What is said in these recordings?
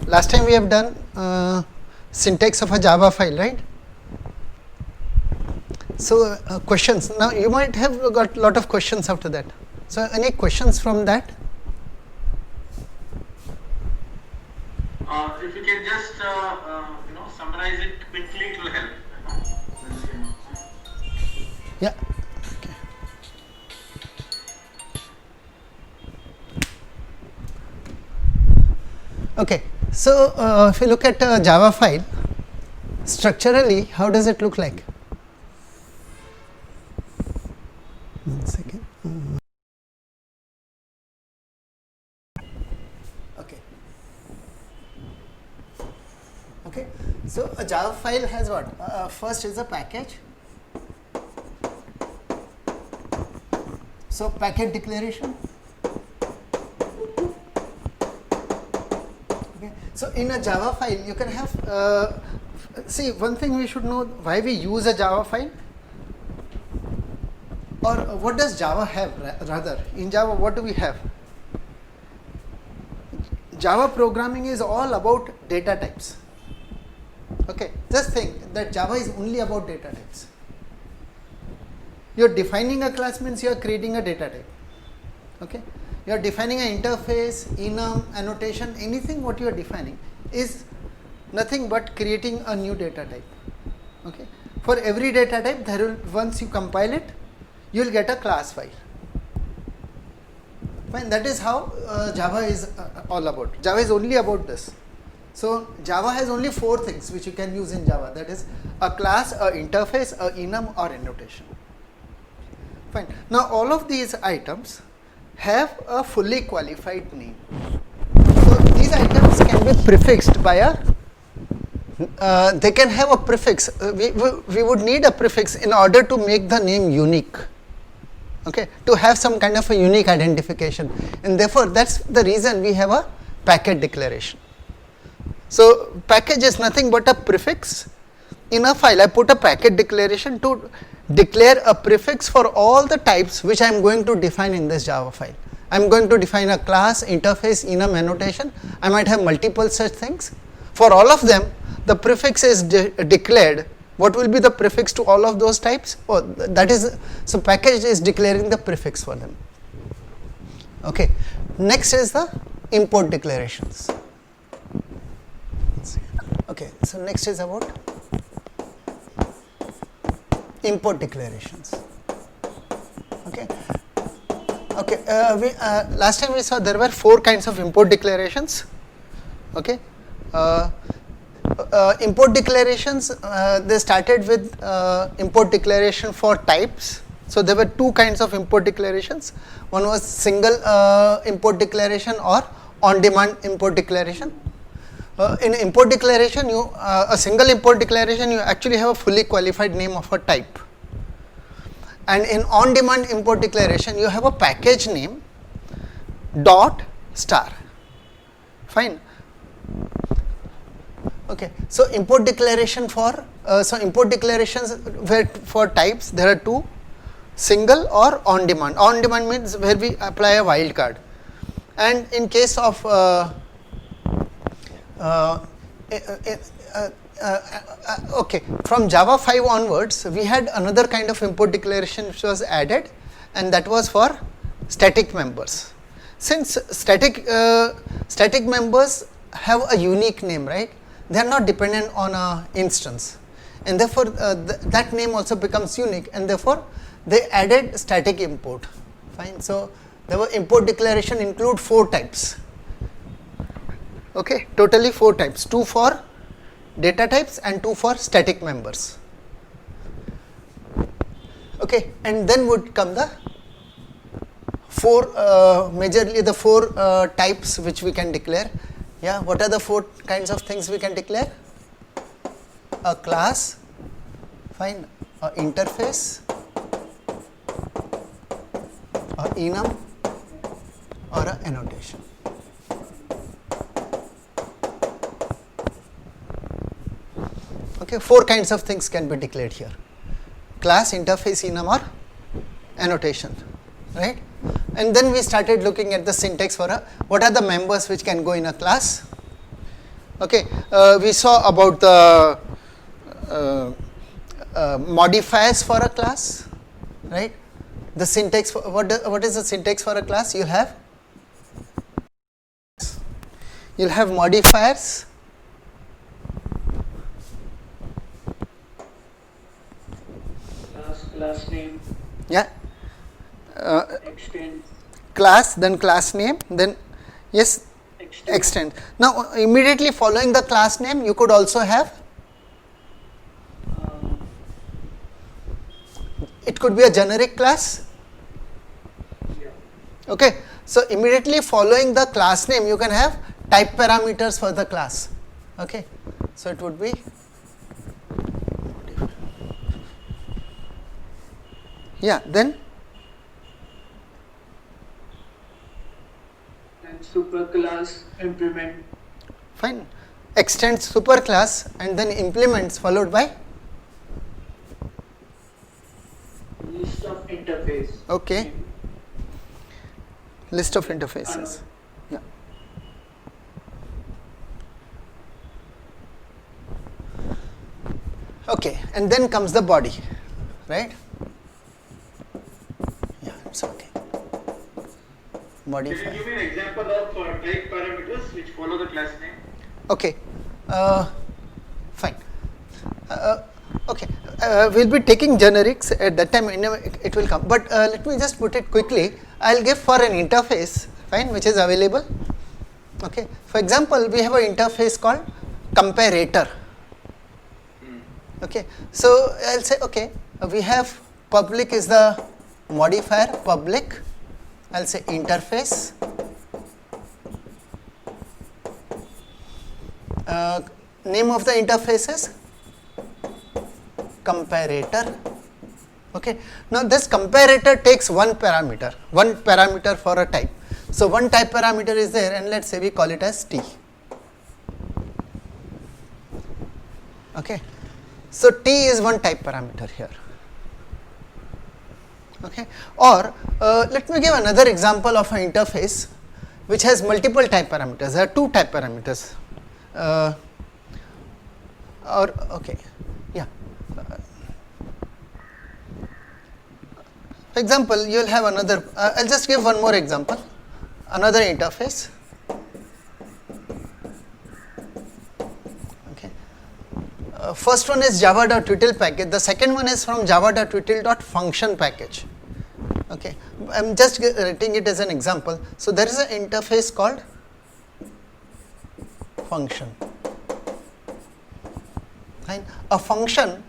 last time we have done syntax of a Java file, right? So questions. Now you might have got a lot of questions after that. So any questions from that? If you can just summarize it quickly, it will help. Yeah. Okay. So if you look at a Java file, structurally, how does it look like? 1 second. Okay. So a Java file has what? First is a package. So packet declaration. Okay. So in a Java file, you can have. See, one thing we should know: why we use a Java file, or what does Java have? Rather, in Java, what do we have? Java programming is all about data types. Okay, just think that Java is only about data types. You are defining a class means you are creating a data type. Okay, you are defining an interface, enum, annotation, anything what you are defining is nothing but creating a new data type. Okay, for every data type, there will, once you compile it, you will get a class file. Fine, that is how Java is all about. Java is only about this. So Java has only 4 things which you can use in Java, that is a class, a interface, a enum or annotation. Fine. Now all of these items have a fully qualified name. So these items can be prefixed by a, they can have a prefix. We would need a prefix in order to make the name unique. Okay, to have some kind of a unique identification, and therefore that's the reason we have a packet declaration. So package is nothing but a prefix in a file. I put a packet declaration to declare a prefix for all the types which I am going to define in this Java file. I am going to define a class, interface, enum, annotation. I might have multiple such things. For all of them, the prefix is declared. What will be the prefix to all of those types? Oh, that is, so package is declaring the prefix for them. Okay. Next is the import declarations. Okay, so next is about import declarations. Okay. Okay. Last time we saw there were 4 kinds of import declarations. Okay. Import declarations, they started with import declaration for types. So there were 2 kinds of import declarations. One was single import declaration or on-demand import declaration. In import declaration, you a single import declaration, you actually have a fully qualified name of a type. And in on-demand import declaration, you have a package name dot star. Fine. Okay. So import declaration for import declarations where for types there are 2, single or on-demand. On-demand means where we apply a wildcard. And in case of okay, from Java 5 onwards, we had another kind of import declaration which was added, and that was for static members. Since static members have a unique name, right? They are not dependent on an instance, and therefore that name also becomes unique, and therefore they added static import. Fine. So the import declaration include 4 types. Okay, totally 4 types, 2 for data types and 2 for static members. Okay, and then would come the 4 majorly the 4 types which we can declare. Yeah, what are the 4 kinds of things we can declare? A class, fine, a interface, a enum or a annotation. Okay, 4 kinds of things can be declared here: class, interface, enum or annotation, right? And then we started looking at the syntax for what are the members which can go in a class. Okay, we saw about the modifiers for a class, right? The syntax for, what is the syntax for a class? You'll have modifiers, class name, yeah, extend, class, then class name, then yes, extend. Now immediately following the class name you could also have, it could be a generic class. Okay, so immediately following the class name you can have type parameters for the class. Okay, so it would be then and superclass implement, fine, extend superclass and then implements followed by list of interface. okay, list of interfaces. Yeah. Okay, and then comes the body, right? Yeah, it's okay. Body. Can you give me an example of type parameters which follow the class name? Okay, fine. Okay, we'll be taking generics at that time. It will come, but let me just put it quickly. I'll give for an interface, fine, which is available. Okay, for example, we have an interface called comparator. Okay, so I'll say okay, we have public is the modifier public. I'll say interface. Name of the interface is comparator. Okay, now this comparator takes one parameter for a type. So one type parameter is there, and let's say we call it as T. Okay, so T is one type parameter here. Okay, or let me give another example of an interface which has multiple type parameters. There are two type parameters. For example, you will have another. I'll just give one more example. Another interface. Okay. First one is java.util package. The second one is from java.util.function package. Okay. I'm just writing it as an example. So there is an interface called function. Fine. A function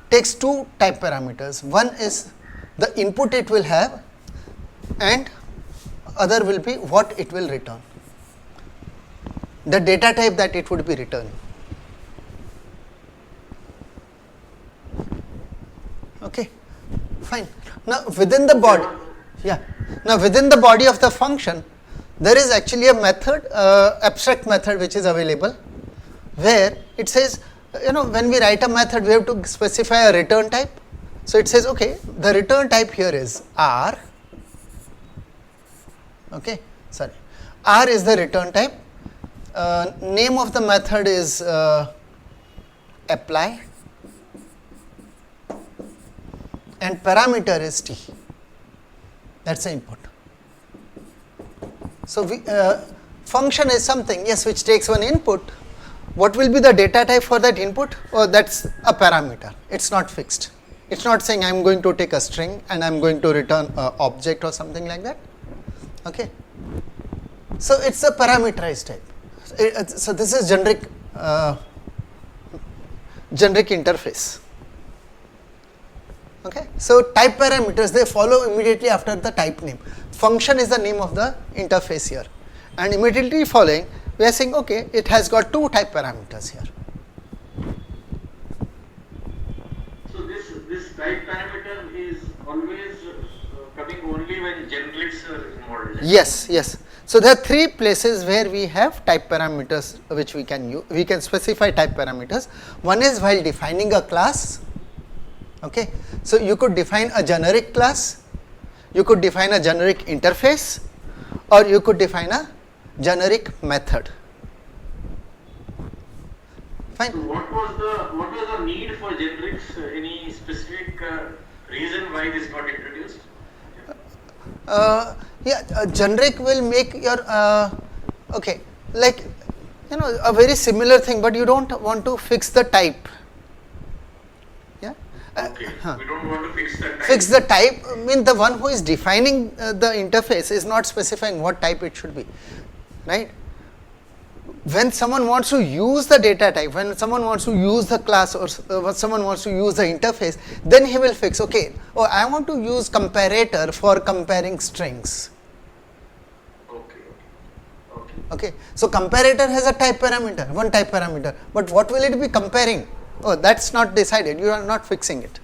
takes two type parameters. One is the input it will have, and other will be what it will return, the data type that it would be returning. Okay, fine. Now within the body, now within the body of the function, there is actually a method, abstract method which is available, where it says, when we write a method, we have to specify a return type. So it says, okay, the return type here is R. Okay, sorry, R is the return type. Name of the method is apply, and parameter is T. That's the input. So function is something, yes, which takes one input. What will be the data type for that input? Oh, that's a parameter. It's not fixed. It's not saying I'm going to take a string and I'm going to return an object or something like that. Okay. So it's a parameterized type. So this is generic interface. Okay. So type parameters, they follow immediately after the type name. Function is the name of the interface here, and immediately following we are saying, okay, it has got two type parameters here. So this type parameter is always coming only when generics are involved. Yes, yes. So there are three places where we have type parameters which we can use. We can specify type parameters. One is while defining a class. Okay, so you could define a generic class, you could define a generic interface, or you could define a generic method. Fine. So what was the need for generics? Any specific reason why this got introduced? Generic will make your okay, like a very similar thing, but you don't want to fix the type. Yeah. Okay. We don't want to fix the type. Fix the type means the one who is defining the interface is not specifying what type it should be, right? When someone wants to use the data type, when someone wants to use the class or someone wants to use the interface, then he will fix, okay, oh, I want to use comparator for comparing strings. Okay, so comparator has a type parameter, one type parameter, but what will it be comparing? Oh, that's not decided, you are not fixing it.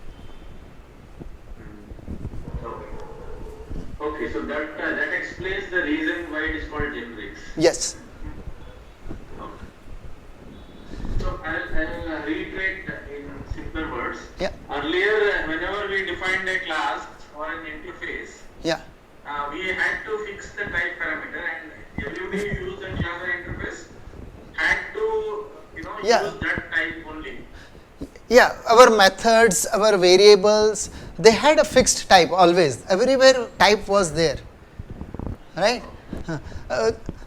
Okay, so that explains the reason why it is called generics. Yes. So I'll reiterate in simpler words. Yeah. Earlier, whenever we defined a class or an interface, Yeah. We had to fix the type parameter, and everybody who used the class or interface had to Yeah. use that type only. Yeah, our methods, our variables, they had a fixed type always. Everywhere type was there, right?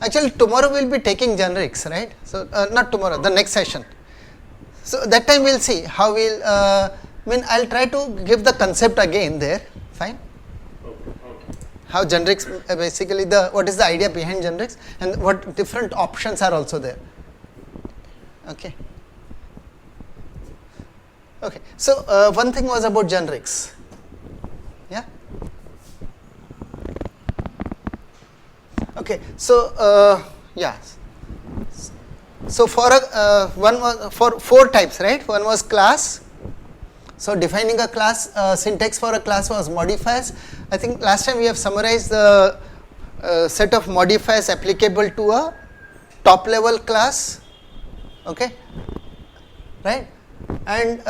Actually, tomorrow we'll be taking generics, right? So, not tomorrow, the next session. So, that time we'll see how we'll, I'll try to give the concept again there, fine? How generics, basically what is the idea behind generics and what different options are also there. Okay. Okay, so one thing was about generics. Yeah. Okay, so yeah. So for one was for 4 types, right? One was class. So defining a class, syntax for a class was modifiers. I think last time we have summarized the set of modifiers applicable to a top level class. Okay, right? And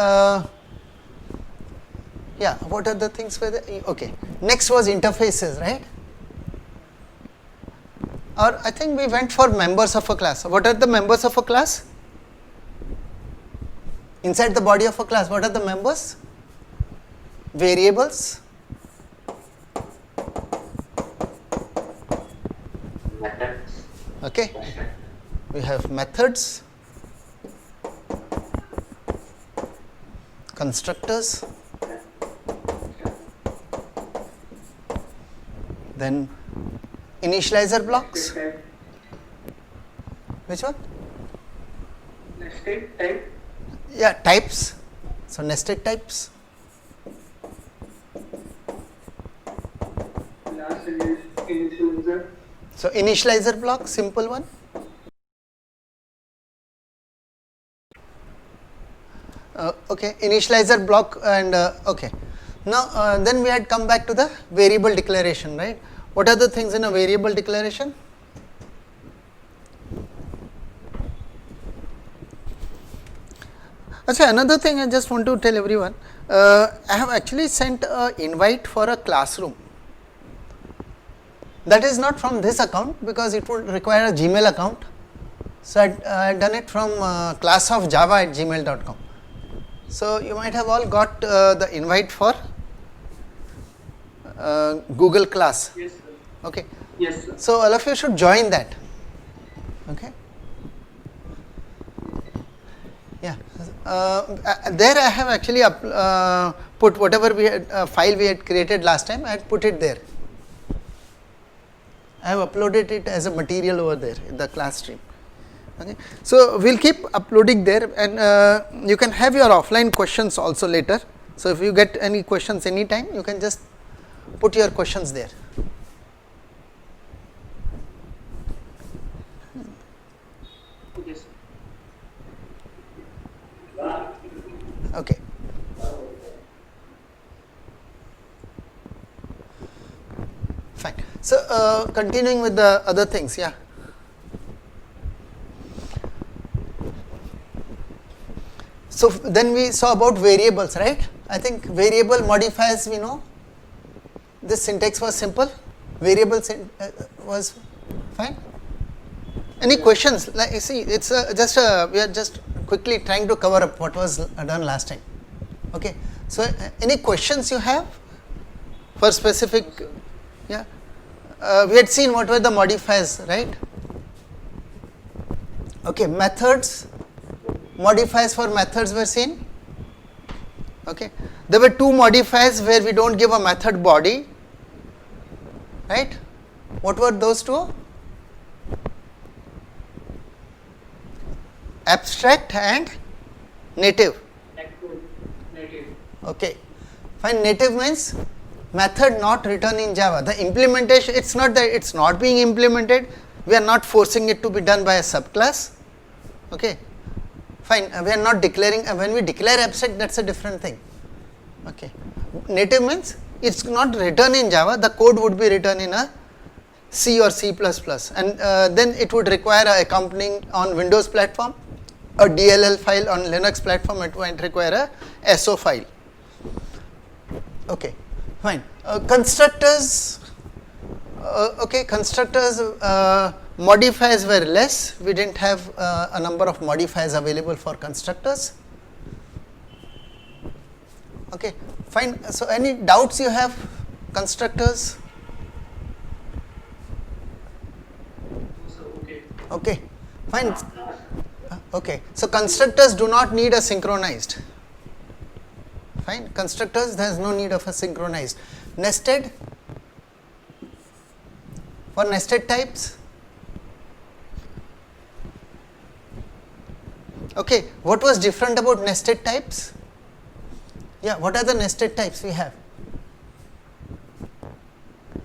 yeah, what are the things for the, okay, next was interfaces, right? Or I think we went for members of a class. What are the members of a class? Inside the body of a class, what are the members? Variables. Methods. Okay, we have methods, constructors, then initializer blocks. Which one? Nested type. Yeah, types. So nested types. Last is initializer. So initializer block, simple one. Okay, initializer block and okay. Now then we had come back to the variable declaration, right? What are the things in a variable declaration? Achha, another thing I just want to tell everyone, I have actually sent an invite for a classroom. That is not from this account because it would require a Gmail account. So I had done it from classofjava@gmail.com. So you might have all got the invite for Google Class. Yes, sir. Okay. Yes, sir. So all of you should join that. Okay. Yeah. There I have actually put whatever we had file we had created last time. I had put it there. I have uploaded it as a material over there in the class stream. Okay. So we'll keep uploading there, and you can have your offline questions also later. So if you get any questions anytime, you can just put your questions there. Yes, Okay. Fine. So continuing with the other things, yeah. So then we saw about variables, right? I think variable modifiers we know. This syntax was simple. Variable was fine. Any questions? Like you see, it's just we are just quickly trying to cover up what was done last time. Okay. So any questions you have for specific? Yeah. We had seen what were the modifiers, right? Okay. Methods, modifiers for methods were seen. Okay. There were two modifiers where we don't give a method body, right? What were those two? Abstract and native. Native. Okay. Fine. Native means method not written in Java. The implementation, it's not that it's not being implemented. We are not forcing it to be done by a subclass. Okay. Fine. We are not declaring, when we declare abstract, that's a different thing. Okay. Native means it's not written in Java. The code would be written in a C or C++, and then it would require a accompanying on Windows platform, a DLL file on Linux platform. It might require a SO file. Okay, fine. Constructors. Okay, constructors modifiers were less. We didn't have a number of modifiers available for constructors. Okay, fine. So any doubts you have? Constructors. Okay. Okay, fine. Okay, so constructors do not need a synchronized. Fine, constructors, there is no need of a synchronized. Nested, for nested types. Okay, what was different about nested types? Yeah, what are the nested types we have?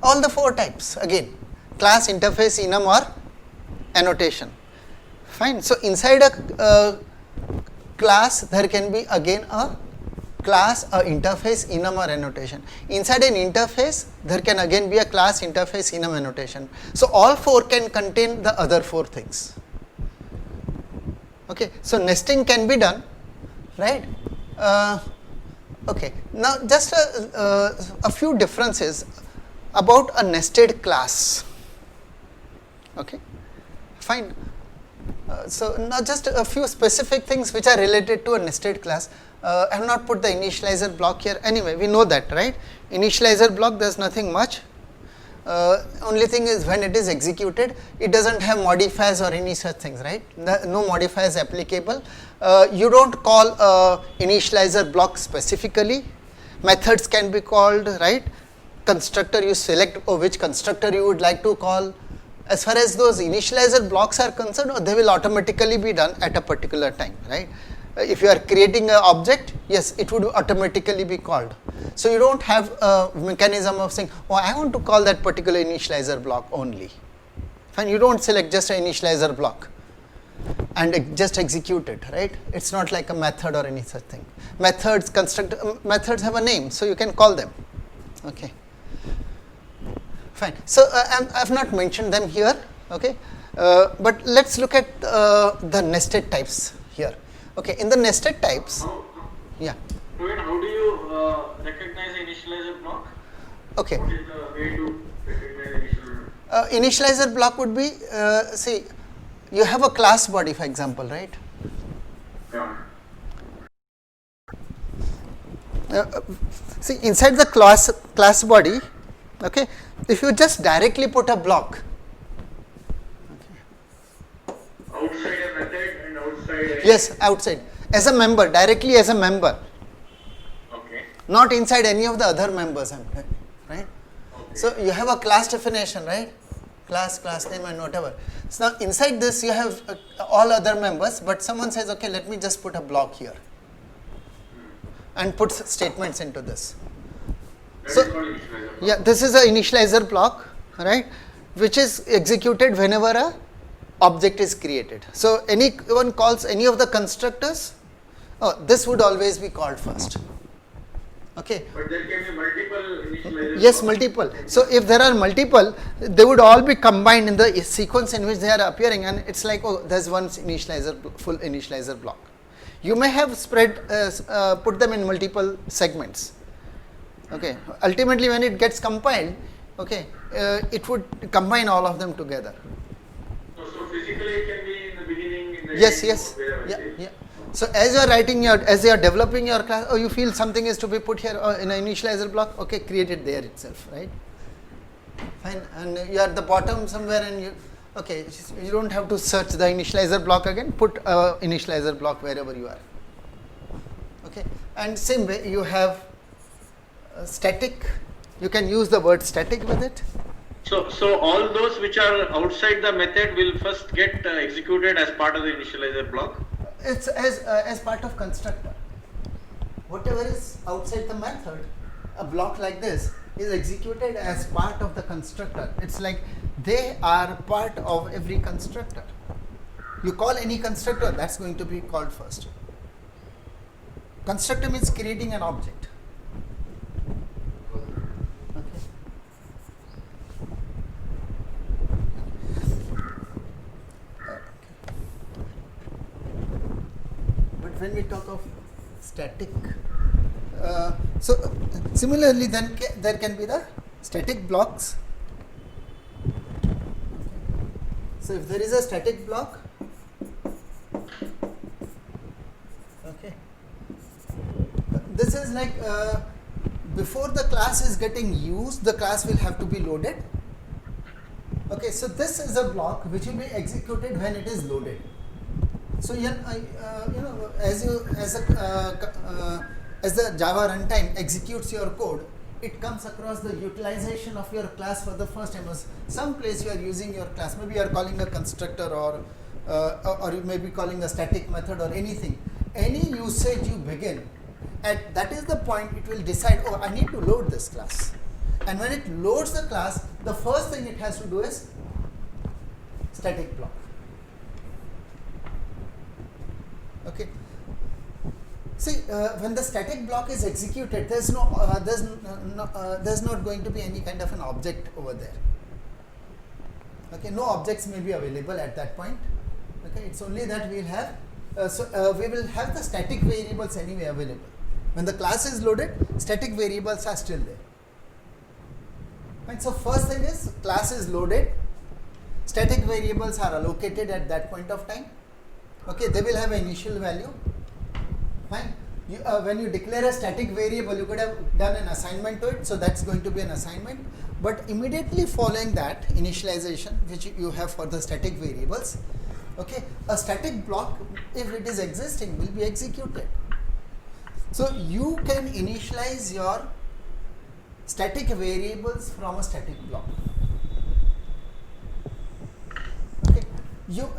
All the four types again: class, interface, enum, or annotation. Fine. So inside a class, there can be again a class, a interface, enum, or annotation. Inside an interface, there can again be a class, interface, enum, annotation. So all four can contain the other four things. Okay. So nesting can be done, right? Okay. Now just a few differences about a nested class. Okay. Fine. So now just a few specific things which are related to a nested class. I have not put the initializer block here. Anyway, we know that, right? Initializer block, there's nothing much. Only thing is when it is executed, it doesn't have modifiers or any such things, right? No modifiers applicable. You don't call initializer block specifically. Methods can be called, right? Constructor, you select which constructor you would like to call. As far as those initializer blocks are concerned, they will automatically be done at a particular time, right? If you are creating an object, yes, it would automatically be called. So you don't have a mechanism of saying, oh, I want to call that particular initializer block only. Fine, you don't select just an initializer block and just execute it, right? It's not like a method or any such thing. Methods, methods have a name, so you can call them. Okay. Fine. So I've not mentioned them here, okay, but let's look at the nested types here. Okay, in the nested types, yeah. Praveen, how do you recognize the initializer block? Okay. What is the way to recognize initializer? Initializer block would be, see, you have a class body, for example, right? Yeah. See, inside the class body, okay, if you just directly put a block, Outside a method and outside a... yes, outside, as a member, directly as a member, Okay. not inside any of the other members, right? Okay. So you have a class definition, right? Class name and whatever. So now inside this you have all other members, but someone says, okay, let me just put a block here and put statements into this. That So, is called initializer block. yeah, this is an initializer block, right, which is executed whenever a object is created. So anyone calls any of the constructors, this would always be called first. Okay. But there can be multiple initializers. Yes, multiple. So if there are multiple, they would all be combined in the sequence in which they are appearing, and it's like, oh, there's one initializer, full initializer block. You may have spread, put them in multiple segments. Okay. Ultimately, when it gets compiled, okay, it would combine all of them together. So physically it can be in the beginning, in the Yes, end, yes, wherever yeah, it is. yeah. So as you are writing your, as you are developing your class, you feel something is to be put here in an initializer block. Okay, create it there itself, right? Fine, and you are at the bottom somewhere, and you, okay, you don't have to search the initializer block again. Put a initializer block wherever you are. Okay, and same way you have static. You can use the word static with it. So all those which are outside the method will first get executed as part of the initializer block. It's as part of constructor. Whatever is outside the method, a block like this is executed as part of the constructor. It's like they are part of every constructor. You call any constructor, that's going to be called first. Constructor means creating an object. Okay. But when we talk of static, so similarly then there can be the static blocks. So if there is a static block, okay, this is like before the class is getting used, the class will have to be loaded. Okay, so this is a block which will be executed when it is loaded. So you know, as the Java runtime executes your code, it comes across the utilization of your class for the first time. Some place you are using your class, maybe you are calling a constructor or you may be calling a static method or anything. Any usage you begin, at that is the point it will decide, oh, I need to load this class. And when it loads the class, the first thing it has to do is static block. Okay. See, when the static block is executed, there's not going to be any kind of an object over there. Okay, no objects may be available at that point. Okay, it's only that we'll have we will have the static variables anyway available. When the class is loaded, static variables are still there. Right, so first thing is class is loaded, static variables are allocated at that point of time. Okay, they will have an initial value. Fine. When you declare a static variable, you could have done an assignment to it, so that's going to be an assignment. But immediately following that initialization, which you have for the static variables, okay, a static block, if it is existing, will be executed. So you can initialize your static variables from a static block. Okay, you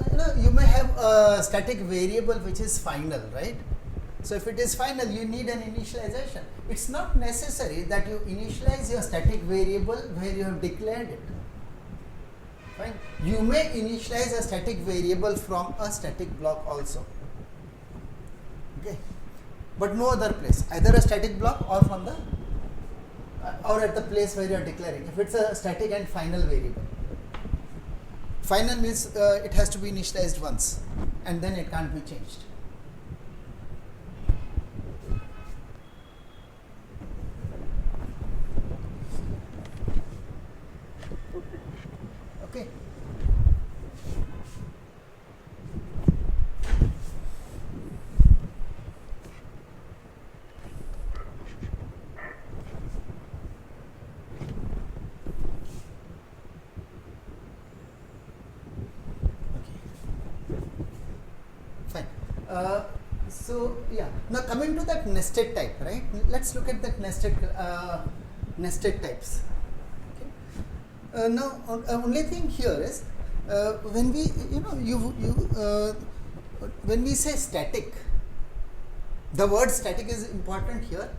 may have a static variable which is final, right? So if it is final, you need an initialization. It's not necessary that you initialize your static variable where you have declared it. Fine. You may initialize a static variable from a static block also. Okay. But no other place, either a static block or from the or at the place where you are declaring. If it's a static and final variable. Final means it has to be initialized once and then it can't be changed. Okay. Fine. So yeah. Now coming to that nested type, right? Let's look at that nested types. Now, only thing here is when we, when we say static, the word static is important here.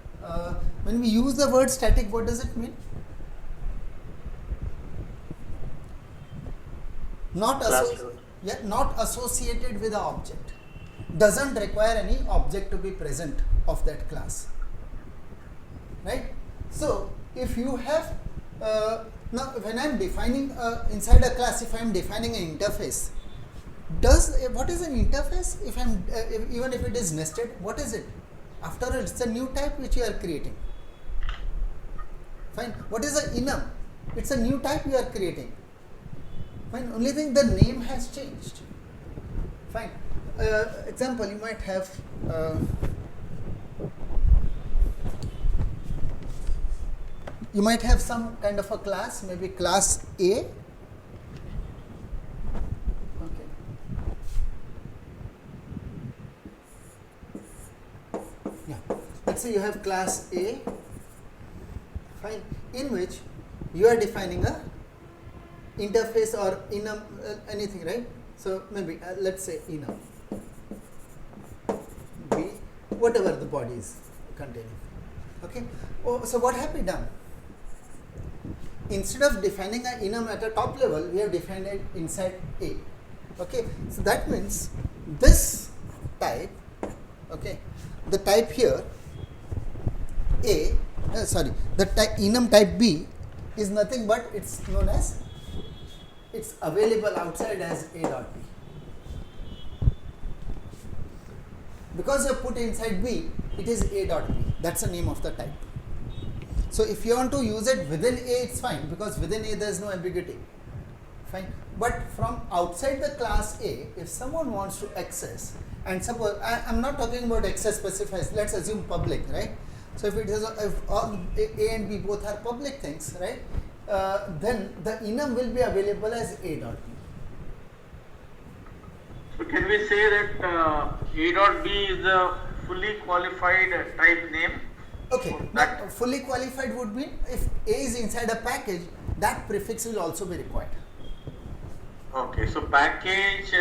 When we use the word static, what does it mean? Not associated with an object. Doesn't require any object to be present of that class. Right? So, if you have now, when I am defining inside a class, if I am defining an interface, what is an interface? If I'm even if it is nested, what is it? After all, it's a new type which you are creating. Fine. What is an enum? It's a new type you are creating. Fine. Only thing, the name has changed. Fine. example, you might have some kind of a class, maybe class A. Okay. Yeah. Let's say you have class A, fine, in which you are defining a interface or enum, anything, right? So maybe let's say enum B, whatever the body is containing. Okay. Oh, so what have we done? Instead of defining an enum at a top level, we have defined it inside A. Okay. So that means this type, okay, the type here A, the enum type B is nothing but it's known as, it's available outside as A dot B. Because you put inside B, it is A dot B. That's the name of the type. So if you want to use it within A, it's fine, because within A there is no ambiguity. Fine. But from outside the class A, if someone wants to access, and suppose I'm not talking about access specifies, let's assume public, right? So if it is if all A and B both are public things, right? Then the enum will be available as A dot B. So can we say that A dot B is a fully qualified type name? Okay, now fully qualified would mean if A is inside a package, that prefix will also be required. Okay, so package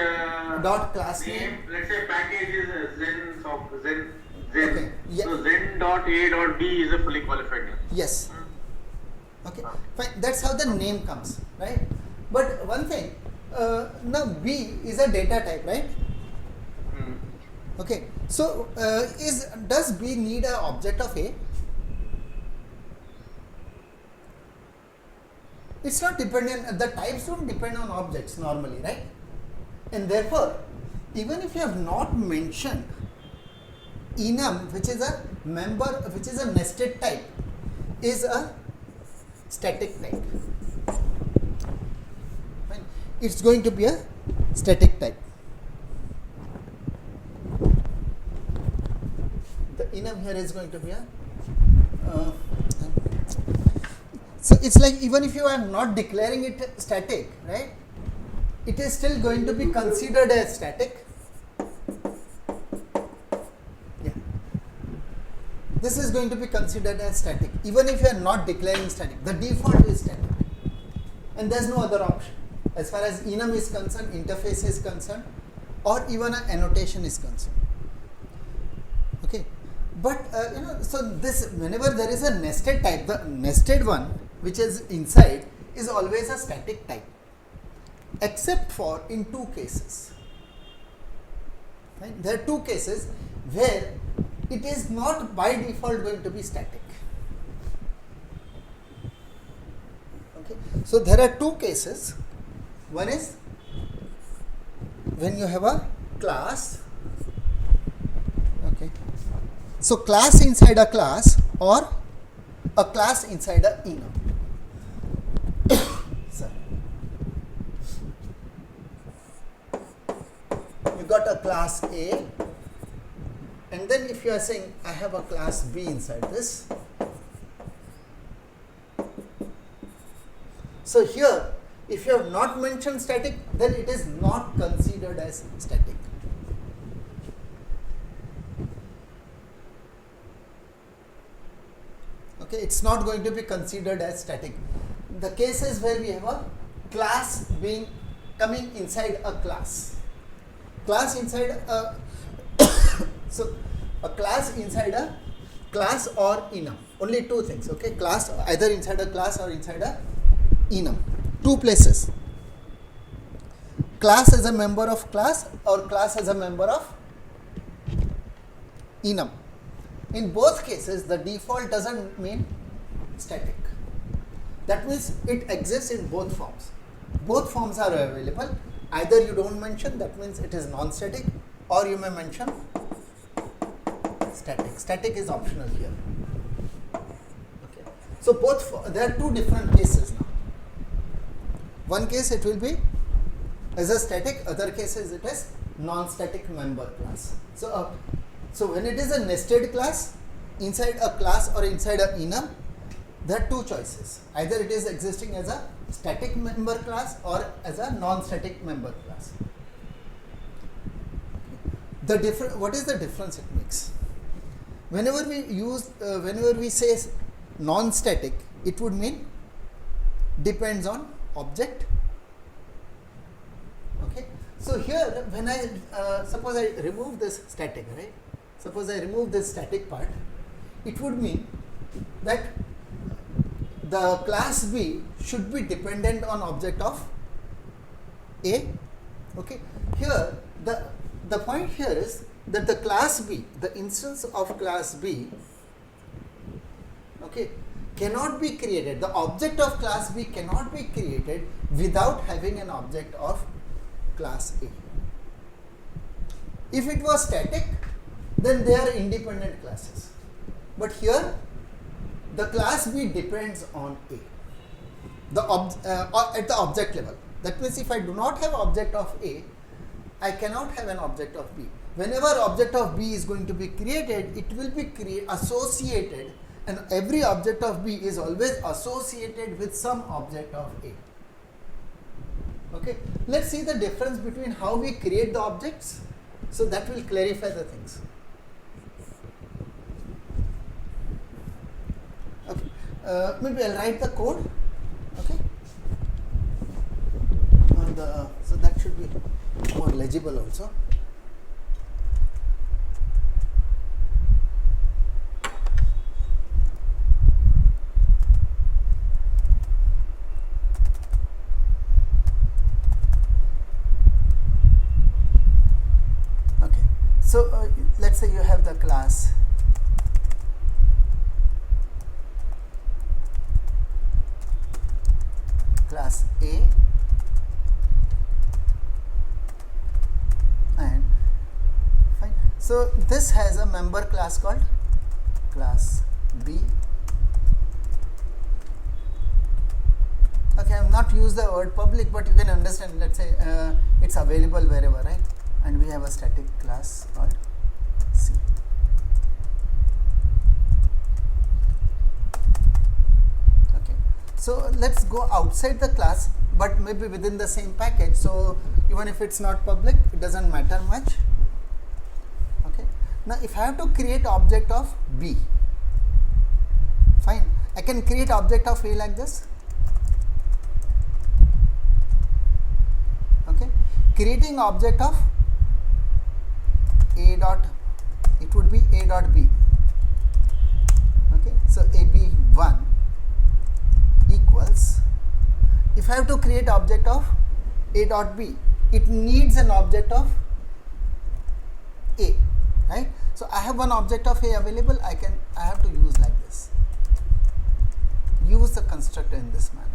dot class name. Let's say package is Zen. Okay. Yeah. So Zen dot A dot B is a fully qualified name. Yes. Okay, fine. That's how the name comes, right? But one thing, now B is a data type, right? Okay, so does B need an object of A? It's not dependent, the types don't depend on objects normally, right? And therefore, even if you have not mentioned enum, which is a member, which is a nested type, is a static type. Fine. It's going to be a static type. The enum here is going to be a so it's like even if you are not declaring it static, right, it is still going to be considered as static. Yeah. This is going to be considered as static even if you are not declaring static. The default is static and there is no other option as far as enum is concerned, interface is concerned, or even an annotation is concerned. Okay. But so this, whenever there is a nested type, the nested one which is inside is always a static type, except for in two cases. Right? There are two cases where it is not by default going to be static. Okay. So there are two cases. One is when you have a class. Okay. So class inside a class or a class inside a enum. You got a class A, and then if you are saying I have a class B inside this, so here if you have not mentioned static, then it is not considered as static. Okay, it's not going to be considered as static. The cases where we have a class being coming inside a class. Class inside a so a class inside a class or enum. Only two things, okay? Class either inside a class or inside a enum. Two places. Class as a member of class or class as a member of enum. In both cases, the default doesn't mean static. That means it exists in both forms. Both forms are available. Either you don't mention, that means it is non-static, or you may mention static. Static is optional here. Okay. So both there are two different cases now. One case it will be as a static, other cases it is non-static member class. So when it is a nested class, inside a class or inside a enum, there are two choices. Either it is existing as a static member class or as a non-static member class. What is the difference it makes? Whenever we say non-static, it would mean depends on object. Okay. So here, when I suppose I remove this static, right? Suppose I remove this static part, it would mean that the class B should be dependent on object of A. Okay. Here, the point here is that the class B, the instance of class B, okay, cannot be created. The object of class B cannot be created without having an object of class A. If it was static, then they are independent classes. But here, the class B depends on A, at the object level. That means if I do not have object of A, I cannot have an object of B. Whenever object of B is going to be created, it will be associated, and every object of B is always associated with some object of A. Okay. Let's see the difference between how we create the objects. So that will clarify the things. Okay. Maybe I'll write the code. Okay. So that should be more legible also. Okay. So let's say you have the class A, and fine. So this has a member class called class B. Okay, I have not used the word public, but you can understand. Let's say it's available wherever, right? And we have a static class called C. Okay, so let's go outside the class, but maybe within the same package. So even if it's not public, it doesn't matter much. Okay. Now if I have to create object of B, fine, I can create object of A like this. Okay. Creating object of A dot, it would be A dot B. Okay. So AB1 equals, if I have to create object of A dot B, it needs an object of A, right? So I have one object of A available, I have to use like this. Use the constructor in this manner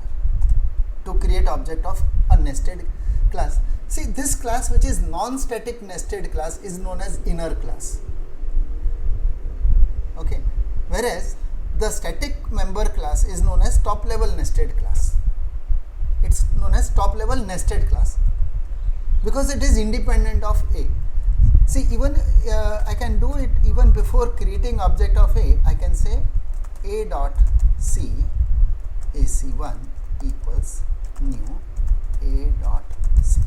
to create object of a nested class. See, this class, which is non-static nested class, is known as inner class. Okay, whereas the static member class is known as top level nested class. It's known as top level nested class because it is independent of A. See, even I can do it even before creating object of A. I can say A dot C AC1 equals new A dot C.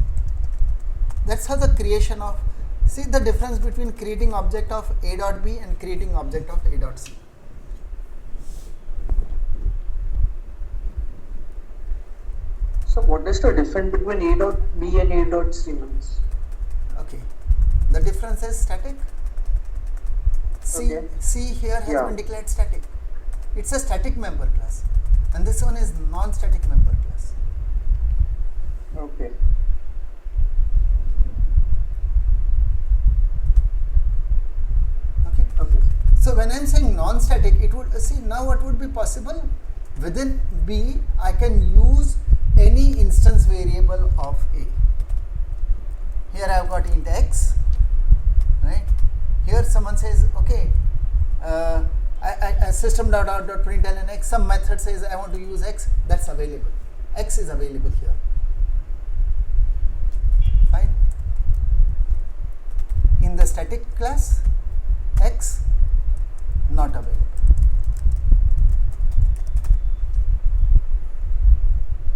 That's how the creation of, see the difference between creating object of A dot B and creating object of A dot C. So what is the difference between A dot B and A dot C means? Okay, the difference is static. Okay. C here has been declared static. It's a static member class, and this one is non-static member class. Okay. Okay. Okay. So when I am saying non-static, it would, see now what would be possible within B. I can use any instance variable of A. Here I have got int x, right? Here someone says, okay, system.out.println x, some method says I want to use x, that's available. X is available here. static class X not available.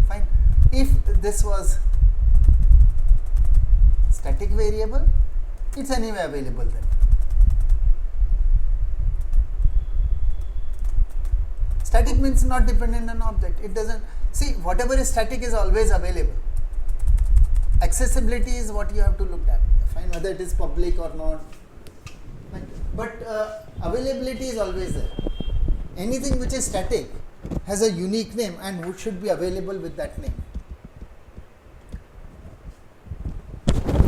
Fine. If this was static variable, it's anyway available then. Static means not dependent on object. It doesn't, see, whatever is static is always available. Accessibility is what you have to look at. Fine, whether it is public or not. Fine. But availability is always there. Anything which is static has a unique name and should be available with that name.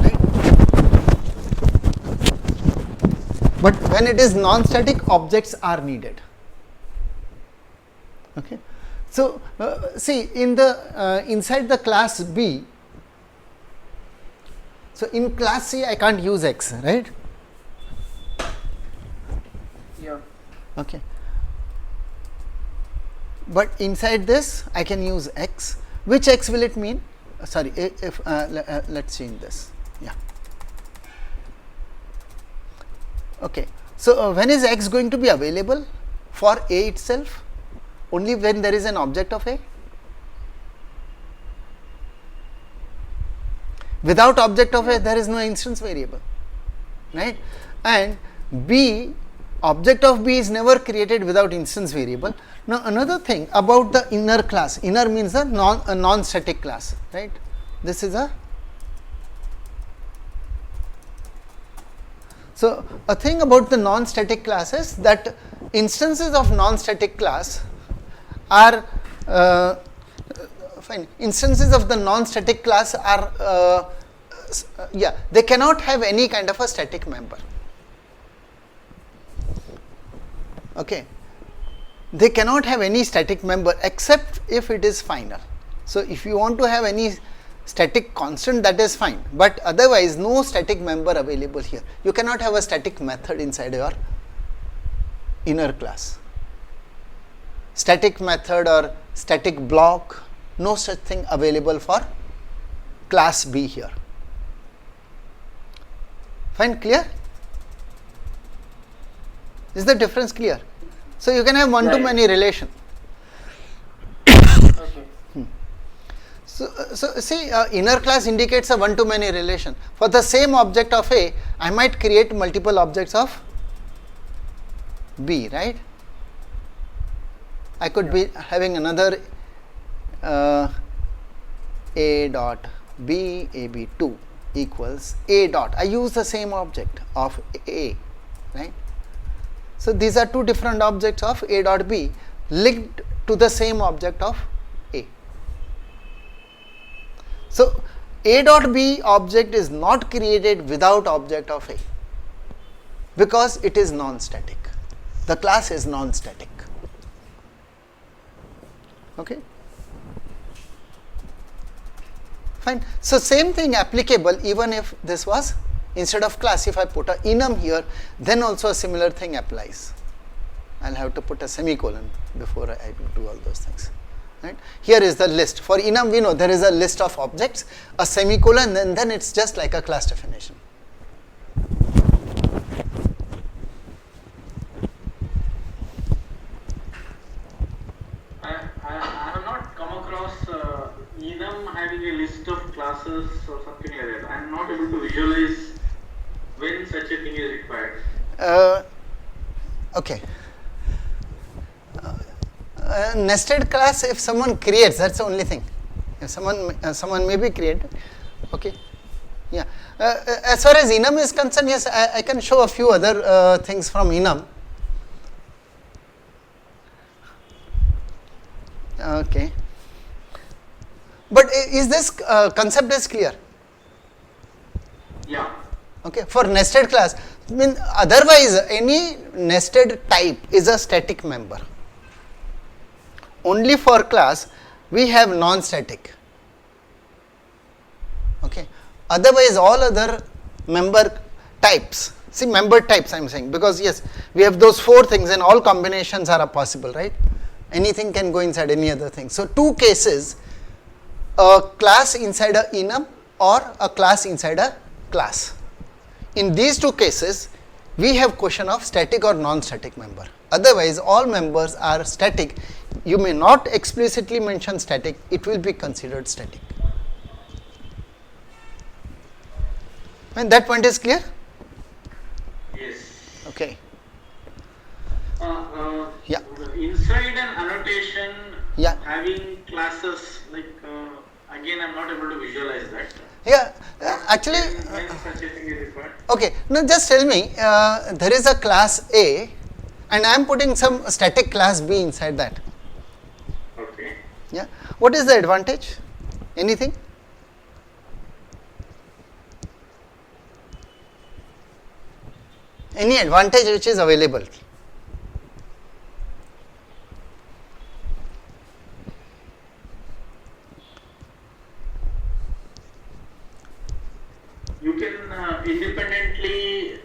Right? But when it is non-static, objects are needed. Okay. So, see, in the inside the class B, so in class C I can't use X, right? Yeah. Okay. But inside this I can use X. Which X will it mean? Sorry, if let's change this. Yeah. Okay. So, when is X going to be available for A itself? Only when there is an object of A. Without object of A, there is no instance variable, right? And B, object of B is never created without instance variable. Now, another thing about the inner class, inner means a non-static class, right? This is a, so a thing about the non-static class is that instances of non-static class are fine. Instances of the non-static class are they cannot have any kind of a static member. Okay, they cannot have any static member except if it is final. So, if you want to have any static constant, that is fine, but otherwise no static member available here. You cannot have a static method inside your inner class. Static method or static block, no such thing available for class B here. Fine, clear? Is the difference clear? So, you can have one to many relation. Okay. So, see, inner class indicates a one to many relation. For the same object of A, I might create multiple objects of B, right? I could be having another A dot B, AB2 equals A dot. I use the same object of A, right? So, these are two different objects of A dot B linked to the same object of A. So, A dot B object is not created without object of A because it is non-static. The class is non-static. Okay. Fine. So, same thing applicable even if this was instead of class, if I put a enum here, then also a similar thing applies. I will have to put a semicolon before I do all those things. Right. Here is the list. For enum we know there is a list of objects, a semicolon, and then it is just like a class definition. I have not come across enum having a list of classes or something like that. I am not able to visualize when such a thing is required. Okay. Nested class, if someone creates, that's the only thing. If someone may be created. Okay. Yeah. As far as enum is concerned, yes, I can show a few other things from enum. Okay. But is this concept is clear? Yeah. Okay. For nested class, otherwise any nested type is a static member. Only for class we have non-static. Okay. Otherwise all other member types, see member types I am saying, because yes, we have those four things and all combinations are possible, right? Anything can go inside any other thing. So, two cases, a class inside a enum or a class inside a class. in these two cases, we have question of static or non-static member. Otherwise, all members are static. You may not explicitly mention static, it will be considered static. And that point is clear? Yes. Okay. Yeah. Inside an annotation, Yeah. having classes like again, I'm not able to visualize that. Yeah, actually, When such a thing is required. okay. Now just tell me, there is a class A, and I am putting some static class B inside that. Okay. Yeah. What is the advantage? Anything? Any advantage which is available? You can independently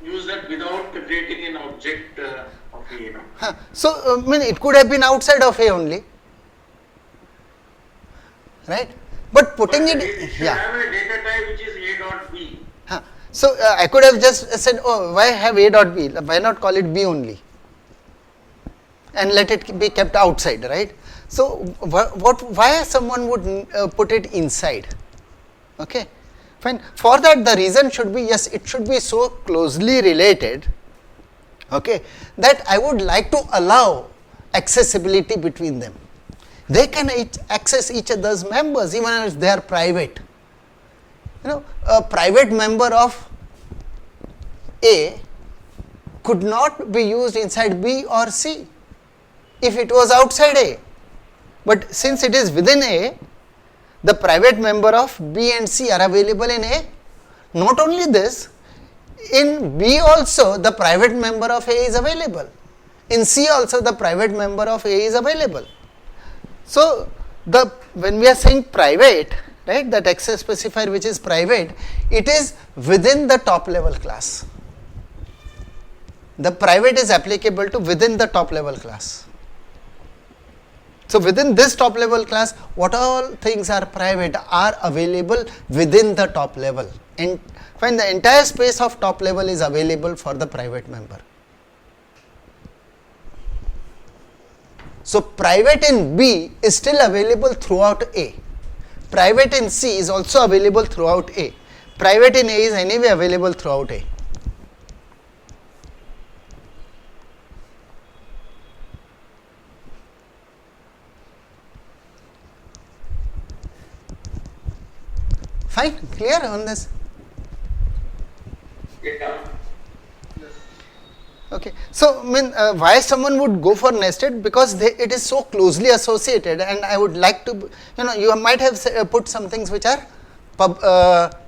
use that without creating an object of A. Huh. So, it could have been outside of A only, right? But putting But it, should yeah. have a data type which is A dot B. Huh. So, I could have just said, oh, why have A dot B? Why not call it B only? And let it be kept outside, right? So, why someone would put it inside? Okay, fine. For that, the reason should be, yes, it should be so closely related, okay, that I would like to allow accessibility between them. They can access each other's members even if they are private. You know, a private member of A could not be used inside B or C if it was outside A. But since it is within A, the private member of B and C are available in A. Not only this, in B also the private member of A is available. In C also the private member of A is available. So, when we are saying private, right, that access specifier which is private, it is within the top level class. The private is applicable to within the top level class. So, within this top level class, what all things are private are available within the top level, and find the entire space of top level is available for the private member. So, private in B is still available throughout A. Private in C is also available throughout A. Private in A is anyway available throughout A. Fine, clear on this? Yeah. Okay. So, why someone would go for nested? Because it is so closely associated, and I would like to, you might have put some things which are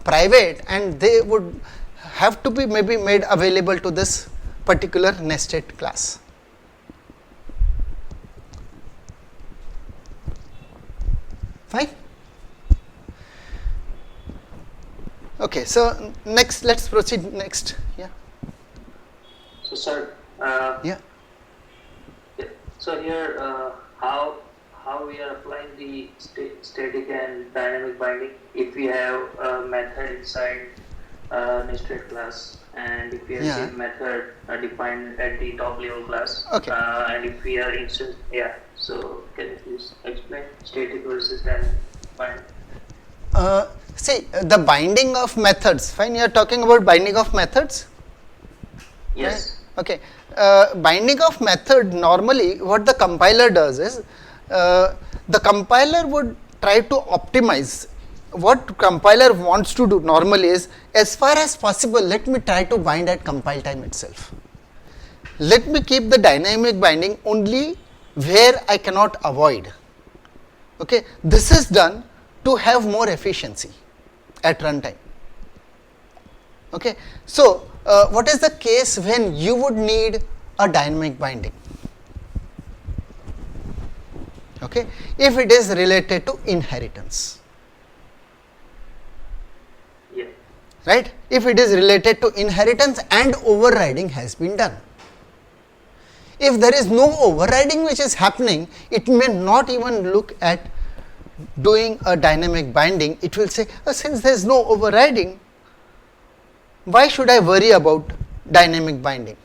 private, and they would have to be maybe made available to this particular nested class. Fine. Okay. So, next, let's proceed next. Yeah. So, sir, Yeah. so here, how we are applying the static and dynamic binding if we have a method inside nested class, and if we have Yeah. same method defined at the top level class, Okay. and if we are instance, yeah. So, can you please explain static versus dynamic binding? See, the binding of methods. Fine, you are talking about binding of methods. Yes. Okay. Binding of method, normally what the compiler does is, the compiler would try to optimize. What compiler wants to do normally is, as far as possible, let me try to bind at compile time itself. Let me keep the dynamic binding only where I cannot avoid. Okay. This is done to have more efficiency at runtime. Okay. So, what is the case when you would need a dynamic binding? Okay. If it is related to inheritance, Yeah. right? If it is related to inheritance and overriding has been done. If there is no overriding which is happening, it may not even look at doing a dynamic binding. It will say, since there is no overriding, why should I worry about dynamic binding?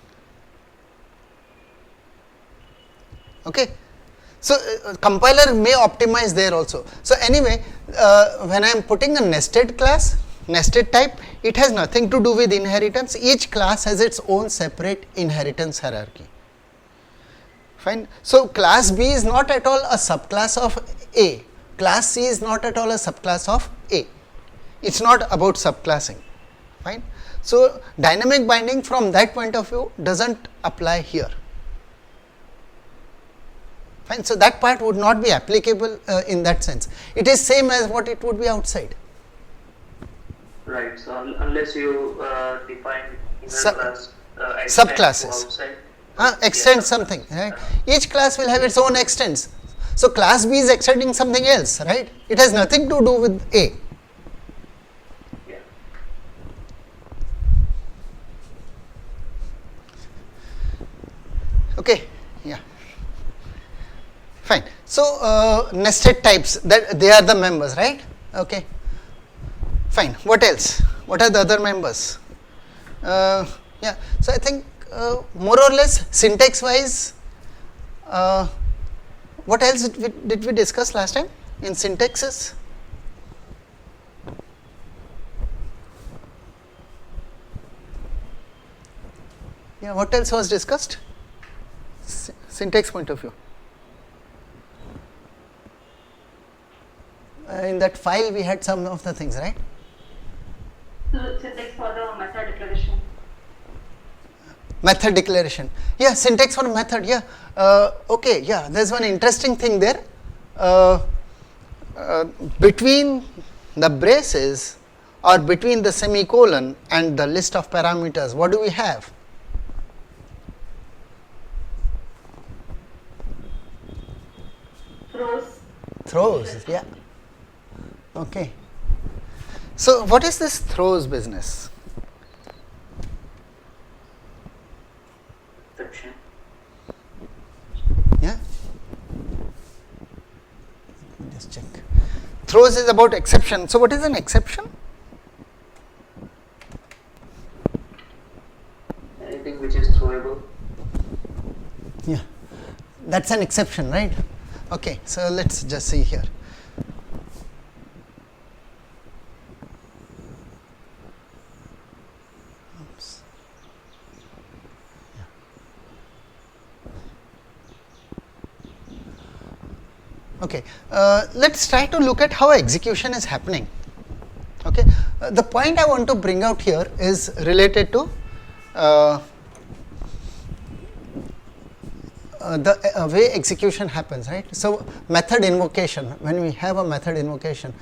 Okay. So, compiler may optimize there also. So, anyway, when I am putting a nested class, nested type, it has nothing to do with inheritance. Each class has its own separate inheritance hierarchy. Fine. So, class B is not at all a subclass of A, class C is not at all a subclass of A. It is not about subclassing. Fine. So, dynamic binding from that point of view does not apply here. Fine. So, that part would not be applicable in that sense. It is same as what it would be outside. Right. So unless you define inner class subclasses, extend something, right? Each class will have its own extents. So, class B is extending something else, right? It has nothing to do with A. Yeah. Okay. Yeah. Fine. So, nested types, that they are the members, right? Okay. Fine. What else? What are the other members? Yeah. So, I think more or less syntax wise, what else did we discuss last time in syntaxes? Yeah. What else was discussed? Syntax point of view. In that file we had some of the things, right? So, syntax for the method declaration. Method declaration. Yeah, syntax for method. Yeah. Okay. Yeah. There's one interesting thing there. Between the braces or between the semicolon and the list of parameters, what do we have? Throws. Throws. Yeah. Okay. So, what is this throws business? Exception. Yeah. Let me just check. Throws is about exception. So, what is an exception? Anything which is throwable. Yeah, that's an exception, right? Okay, so let's just see here. Oops. Yeah. Okay, let's try to look at how execution is happening. Okay, the point I want to bring out here is related to the way execution happens, right? So, method invocation, when we have a method invocation,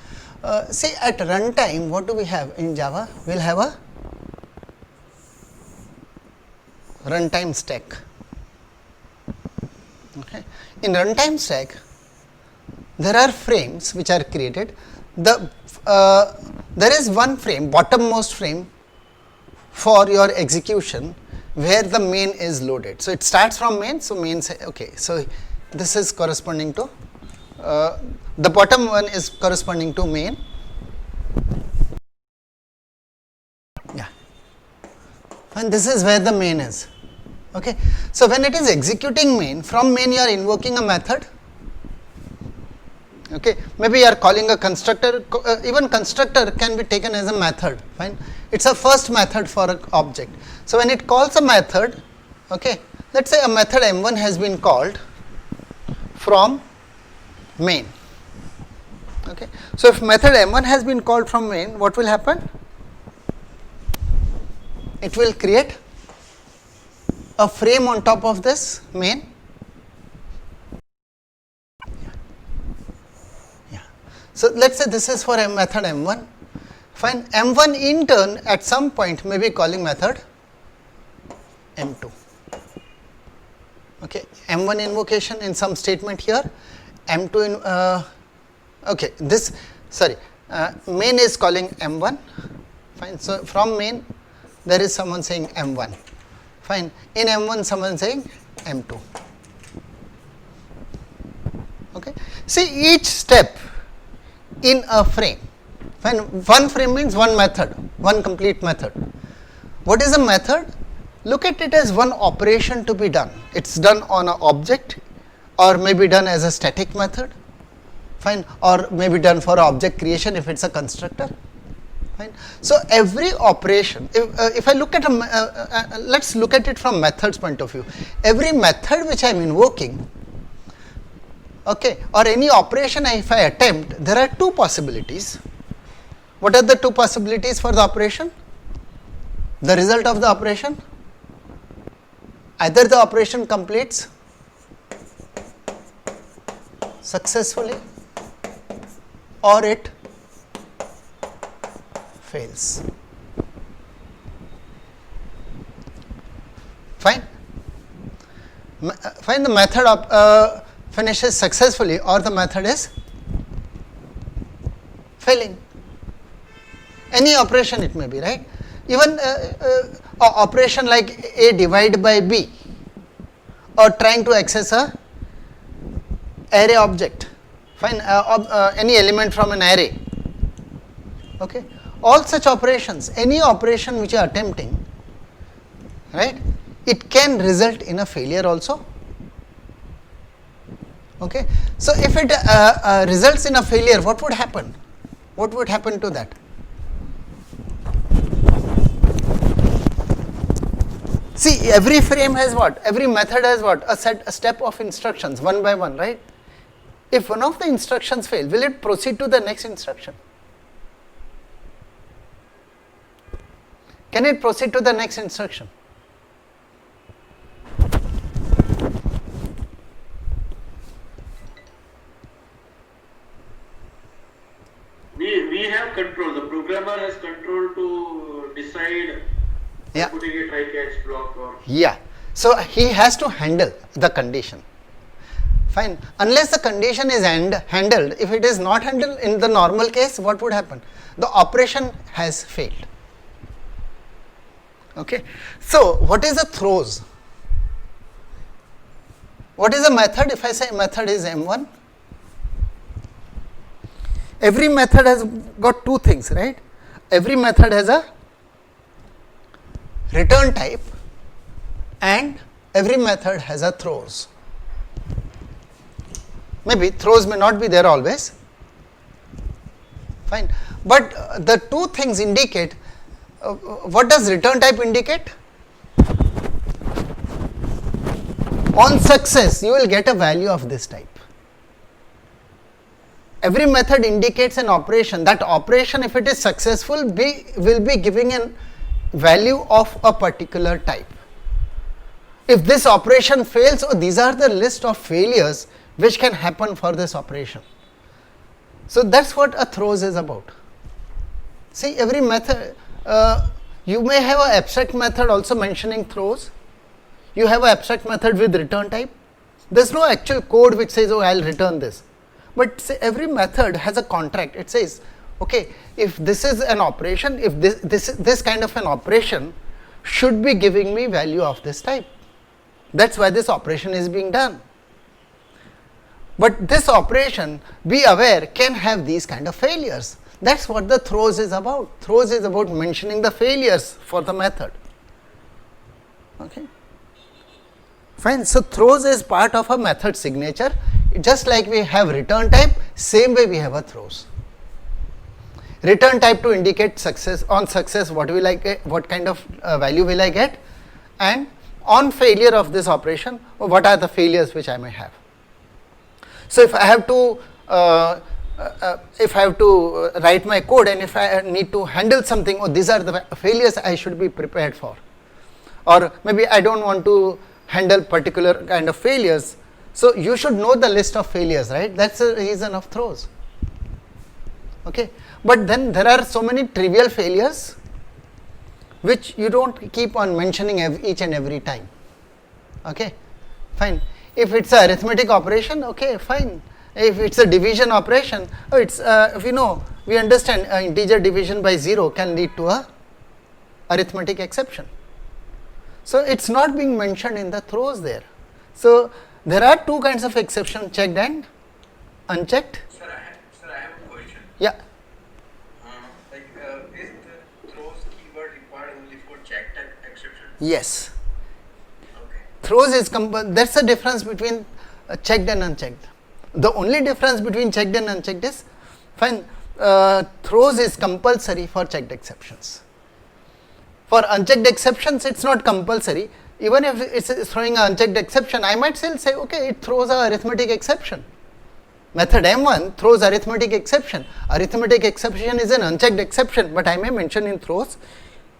say at runtime, what do we have in Java? We will have a runtime stack. Okay. In runtime stack, there are frames which are created. There is one frame, bottommost frame for your execution, where the main is loaded. So, it starts from main. So, main say okay. So, this is corresponding to the bottom one is corresponding to main. Yeah, and this is where the main is. Okay. So, when it is executing main, from main you are invoking a method. Okay. Maybe you are calling a constructor, even constructor can be taken as a method, fine. It is a first method for an object. So, when it calls a method, okay, let us say a method M1 has been called from main. Okay. So, if method M1 has been called from main, what will happen? It will create a frame on top of this main. So, let us say this is for a method M1, fine. M1 in turn at some point may be calling method M2. Okay. M1 invocation in some statement here, M2 in okay, this sorry main is calling M1, fine. So, from main there is someone saying M1, fine. In M1 someone saying M2. Okay. See each step in a frame, fine. One frame means one method, one complete method. What is a method? Look at it as one operation to be done. It's done on an object, or maybe done as a static method, fine, or maybe done for object creation if it's a constructor, fine. So every operation, if I look at let's look at it from methods point of view. Every method which I am invoking, okay, or any operation if I attempt, there are two possibilities. What are the two possibilities for the operation? The result of the operation, either the operation completes successfully or it fails. Fine. Fine, the method finishes successfully or the method is failing. Any operation it may be, right? Even operation like A divide by B, or trying to access a array object, fine, any element from an array, okay. All such operations, any operation which you are attempting, right, it can result in a failure also, okay. So if it results in a failure, what would happen? What would happen to that? See, every frame has what? Every method has what? A step of instructions, one by one, right? If one of the instructions fail, will it proceed to the next instruction? Can it proceed to the next instruction? We have control. The programmer has control to decide. Yeah. Putting a try catch block or. Yeah. So he has to handle the condition. Fine. Unless the condition is handled, if it is not handled in the normal case, what would happen? The operation has failed. Okay. So what is a throws? What is a method? If I say method is M1, every method has got two things, right? Every method has a return type and every method has a throws. Maybe throws may not be there always, fine, but the two things indicate, what does return type indicate? On success you will get a value of this type. Every method indicates an operation. That operation, if it is successful, will be giving a value of a particular type. If this operation fails, these are the list of failures which can happen for this operation. So that's what a throws is about. See, every method, you may have an abstract method also mentioning throws. You have an abstract method with return type. There's no actual code which says, oh, I'll return this. But say every method has a contract. It says, okay, if this is an operation, if this kind of an operation should be giving me value of this type. That's why this operation is being done. But this operation, be aware, can have these kind of failures. That's what the throws is about. Throws is about mentioning the failures for the method. Okay. Fine. So throws is part of a method signature. Just like we have return type, same way we have a throws. Return type to indicate success. On success, what will I get? What kind of value will I get? And on failure of this operation, what are the failures which I may have? So if I have to write my code, and if I need to handle something, these are the failures I should be prepared for. Or maybe I don't want to handle particular kind of failures. So you should know the list of failures, right? That's the reason of throws. Okay. But then there are so many trivial failures which you don't keep on mentioning each and every time. Okay. Fine. If it's an arithmetic operation, okay, fine. If it's a division operation, we understand integer division by 0 can lead to a arithmetic exception. So it's not being mentioned in the throws there. So there are two kinds of exception, checked and unchecked. Sir, I have a question. Yeah. Is the throws keyword required only for checked type Yes. Okay. Throws is that's the difference between checked and unchecked. The only difference between checked and unchecked is fine. Throws is compulsory for checked exceptions. For unchecked exceptions, it's not compulsory. Even if it's throwing an unchecked exception, I might still say, okay, it throws an arithmetic exception. Method M1 throws arithmetic exception. Arithmetic exception is an unchecked exception, but I may mention in throws.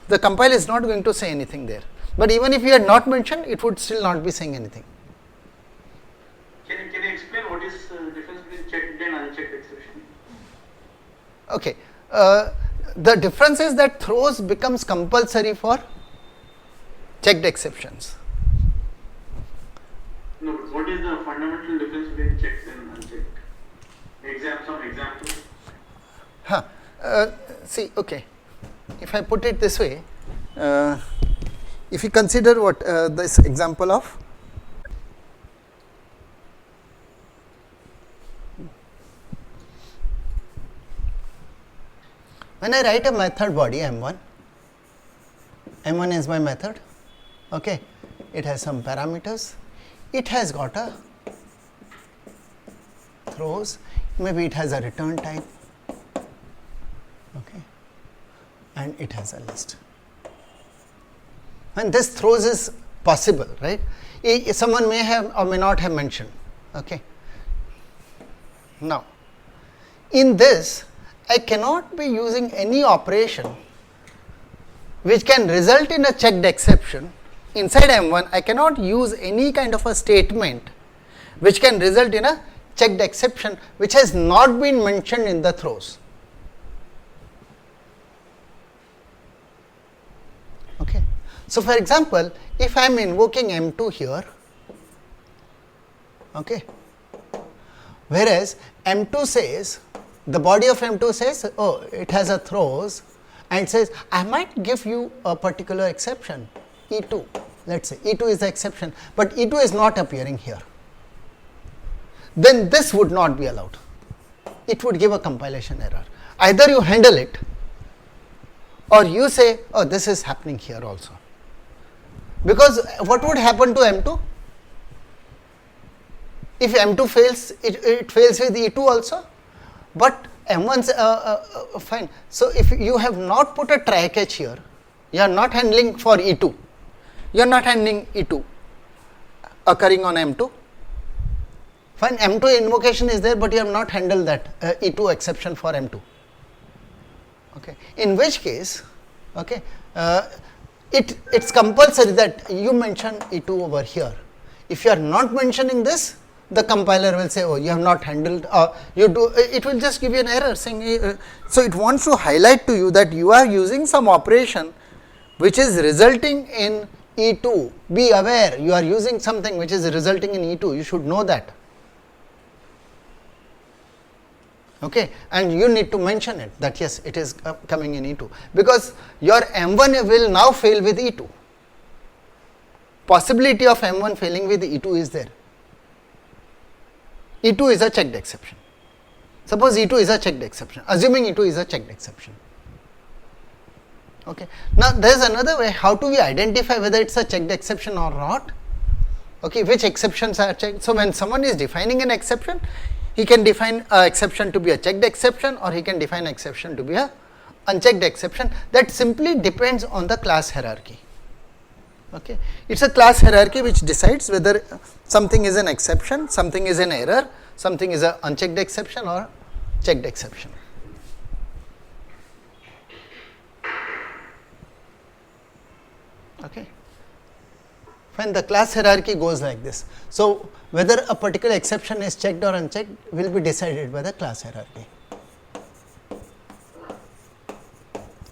The compiler is not going to say anything there. But even if you had not mentioned, it would still not be saying anything. Can you explain what is the difference between checked and unchecked exception? Okay. The difference is that throws becomes compulsory for checked exceptions. No, but what is the fundamental difference between checked and unchecked? Some examples. See, okay. If I put it this way, if you consider what this example of when I write a method body M1 is my method, okay, it has some parameters, it has got a throws, maybe it has a return type, okay, and it has a list. And this throws is possible, right? Someone may have or may not have mentioned, okay. Now, in this, I cannot be using any operation which can result in a checked exception. Inside M1, I cannot use any kind of a statement which can result in a checked exception which has not been mentioned in the throws. Okay. So, for example, if I am invoking M2 here, okay, whereas M2 says, the body of M2 says, oh, it has a throws and says, I might give you a particular exception, E2, let us say E2 is the exception, but E2 is not appearing here. Then this would not be allowed. It would give a compilation error. Either you handle it or you say, oh, this is happening here also. Because what would happen to M2? If M2 fails, it fails with E2 also. But M1 fine. So, if you have not put a try catch here, you are not handling for E2, you are not handling E2 occurring on M2. Fine, M2 invocation is there, but you have not handled that E2 exception for M2. Okay. In which case, okay, it's compulsory that you mention E2 over here. If you are not mentioning this, the compiler will say, oh, you have not handled, you do, it will just give you an error saying, so it wants to highlight to you that you are using some operation which is resulting in E2. Be aware, you are using something which is resulting in E2, you should know that. Okay, and you need to mention it that yes, it is coming in E2, because your M1 will now fail with E2. Possibility of M1 failing with E2 is there. E2 is a checked exception. Suppose E2 is a checked exception, assuming E2 is a checked exception. Okay. Now, there is another way how do we identify whether it is a checked exception or not. Okay, which exceptions are checked. So, when someone is defining an exception, he can define an exception to be a checked exception or he can define an exception to be a unchecked exception. That simply depends on the class hierarchy. Okay. It is a class hierarchy which decides whether something is an exception, something is an error, something is an unchecked exception or checked exception. Okay. When the class hierarchy goes like this. So, whether a particular exception is checked or unchecked will be decided by the class hierarchy.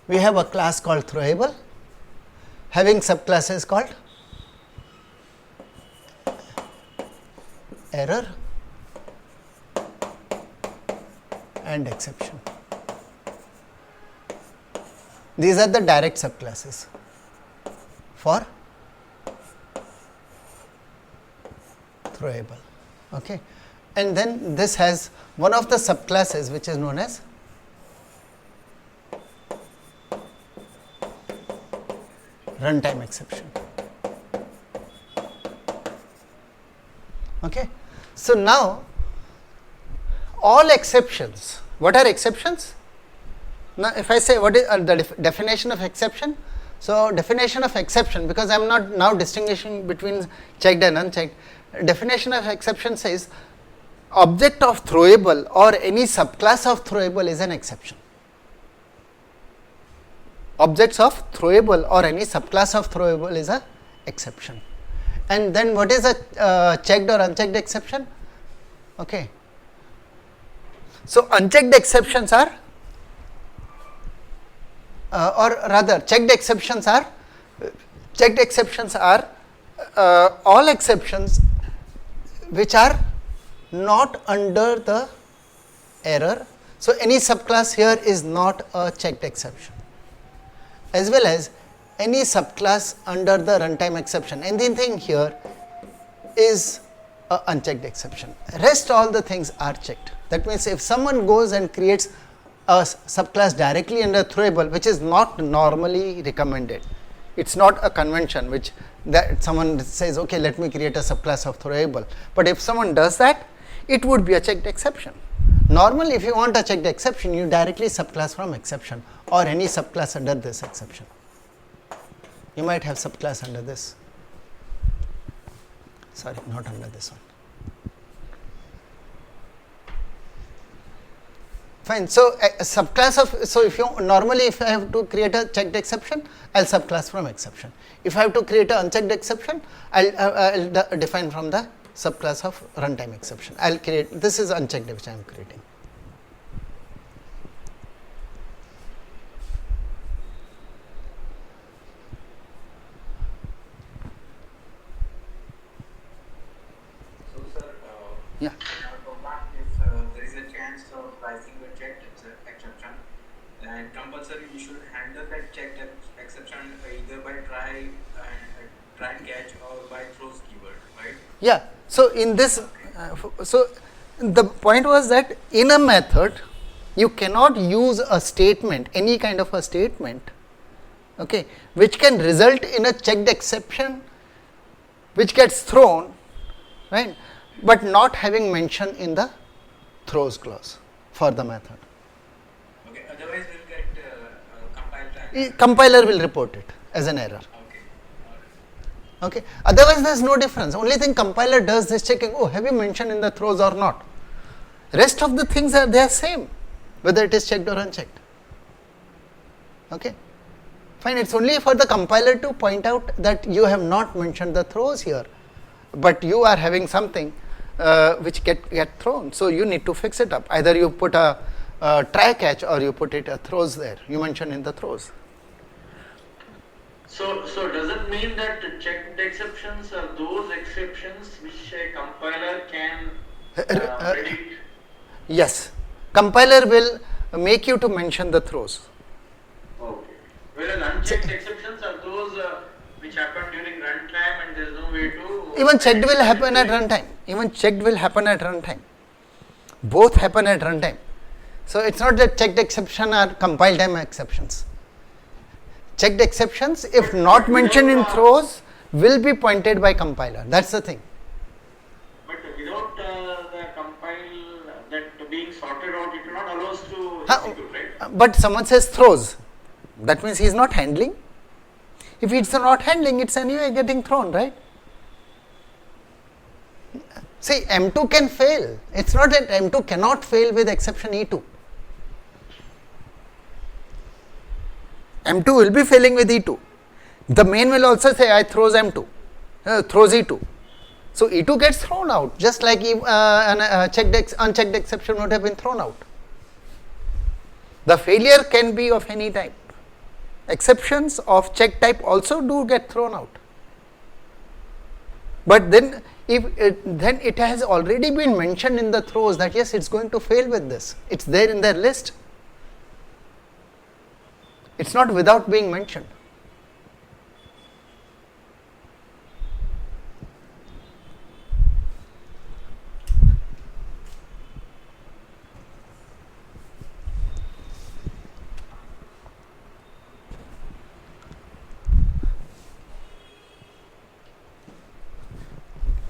We have a class called throwable, having subclasses called error and exception. These are the direct subclasses for throwable. Okay. And then this has one of the subclasses which is known as runtime exception. Okay. So now all exceptions, what are exceptions? Now if I say what is the definition of exception, so definition of exception, because I am not now distinguishing between checked and unchecked, definition of exception says object of throwable or any subclass of throwable is an exception. Objects of throwable or any subclass of throwable is a exception. And then what is a checked or unchecked exception? Okay. So unchecked exceptions are or rather checked exceptions are all exceptions which are not under the error. So any subclass here is not a checked exception, as well as any subclass under the runtime exception. Anything here is a unchecked exception. Rest all the things are checked. That means if someone goes and creates a subclass directly under throwable, which is not normally recommended, it's not a convention which that someone says, okay, let me create a subclass of throwable. But if someone does that, it would be a checked exception. Normally, if you want a checked exception, you directly subclass from exception or any subclass under this exception. You might have subclass under this. Sorry, not under this one. Fine. So a subclass of, so if you normally if I have to create a checked exception, I'll subclass from exception. If I have to create an unchecked exception, I'll define from the subclass of runtime exception. I'll create, this is unchecked which I am creating. So, sir, Yeah. if there is a chance of rising the checked exception, then compulsory you should handle that checked exception either by try and catch or by throws keyword, right? Yeah. So in this, so the point was that in a method, you cannot use a statement, any kind of a statement, okay, which can result in a checked exception, which gets thrown, right, but not having mention in the throws clause for the method. Okay, otherwise we'll get compiled. Compiler will report it as an error. Okay. Okay. Otherwise, there is no difference. Only thing compiler does is checking, oh, have you mentioned in the throws or not? Rest of the things are there same, whether it is checked or unchecked. Okay. Fine. It's only for the compiler to point out that you have not mentioned the throws here, but you are having something which get thrown. So you need to fix it up. Either you put a try catch or you put it a throws there. You mention in the throws. So does it mean that checked exceptions are those exceptions which a compiler can predict? Yes. Compiler will make you to mention the throws. Okay. Whereas unchecked exceptions are those which happen during runtime and there is no way to. Even checked will happen at runtime. Even checked will happen at runtime. Both happen at runtime. So it's not that checked exception are compile time exceptions. Checked exceptions, if not mentioned in throws, will be pointed by compiler. That's the thing. But without the compile that being sorted out, it will not allow us to execute, right? But someone says throws. That means he is not handling. If it's not handling, it's anyway getting thrown, right? See, M2 can fail. It's not that M2 cannot fail with exception E2. M2 will be failing with E2. The main will also say I throws M2, throws E2. So E2 gets thrown out, just like an unchecked exception would have been thrown out. The failure can be of any type. Exceptions of check type also do get thrown out. But then it has already been mentioned in the throws that yes, it's going to fail with this. It's there in their list. It's not without being mentioned.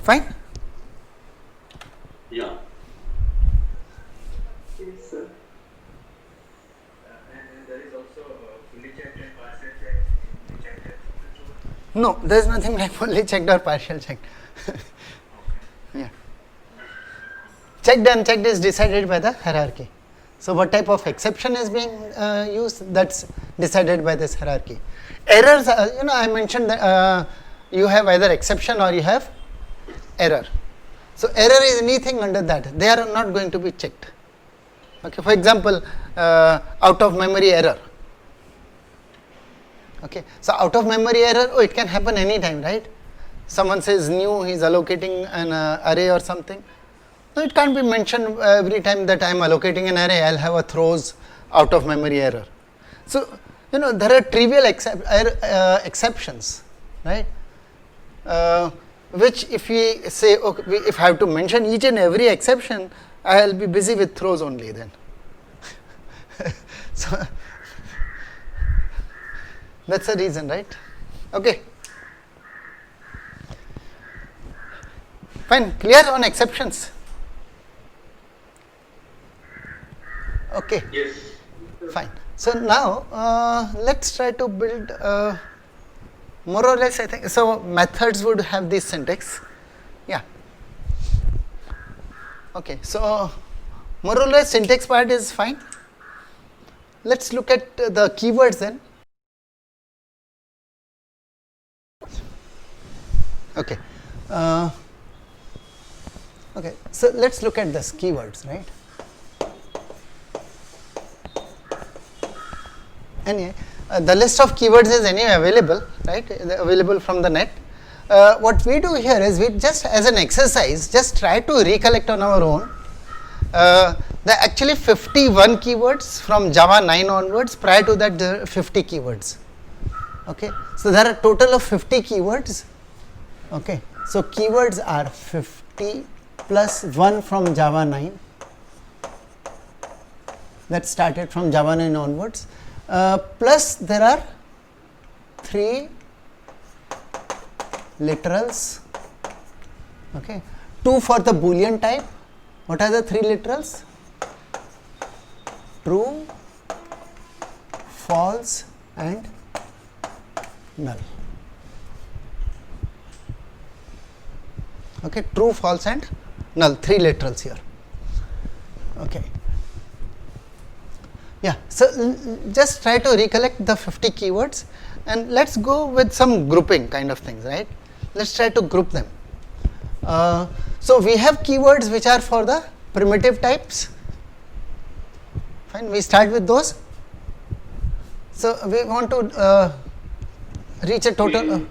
Fine? Yeah. Yes, sir. And there is also fully checked and partial checked in the checked exception. No, there is nothing like fully checked or partial checked. Yeah. Checked and unchecked is decided by the hierarchy. So what type of exception is being used, that's decided by this hierarchy. Errors, I mentioned that you have either exception or you have error. So error is anything under that, they are not going to be checked. Okay, for example, out of memory error. Okay, so out of memory error, it can happen anytime, right? Someone says new, he is allocating an array or something. No, it can't be mentioned every time that I am allocating an array, I will have a throws out of memory error. So, there are trivial exceptions, right? Which if we say, okay, if I have to mention each and every exception, I will be busy with throws only then. So, that's the reason, right? Okay. Fine, clear on exceptions? Okay. Yes. Fine. So now let's try to build more or less, I think. So methods would have this syntax. Yeah. Okay. So more or less syntax part is fine. Let's look at the keywords then. Okay. Okay. So let's look at this keywords, right? Anyway, the list of keywords is anyway available, right? Available from the net. What we do here is we just, as an exercise, just try to recollect on our own. There are actually 51 keywords from Java 9 onwards. Prior to that, there are 50 keywords. Okay, so there are a total of 50 keywords. Okay, so keywords are 50 plus 1 from Java 9. That started from Java 9 onwards. Plus there are 3 literals, okay, 2 for the Boolean type. What are the 3 literals? True, false and null. Okay, true, false and null, 3 literals here. Okay. Yeah, so just try to recollect the 50 keywords and let's go with some grouping kind of things, right? Let's try to group them. So we have keywords which are for the primitive types. Fine, we start with those. So we want to reach a total.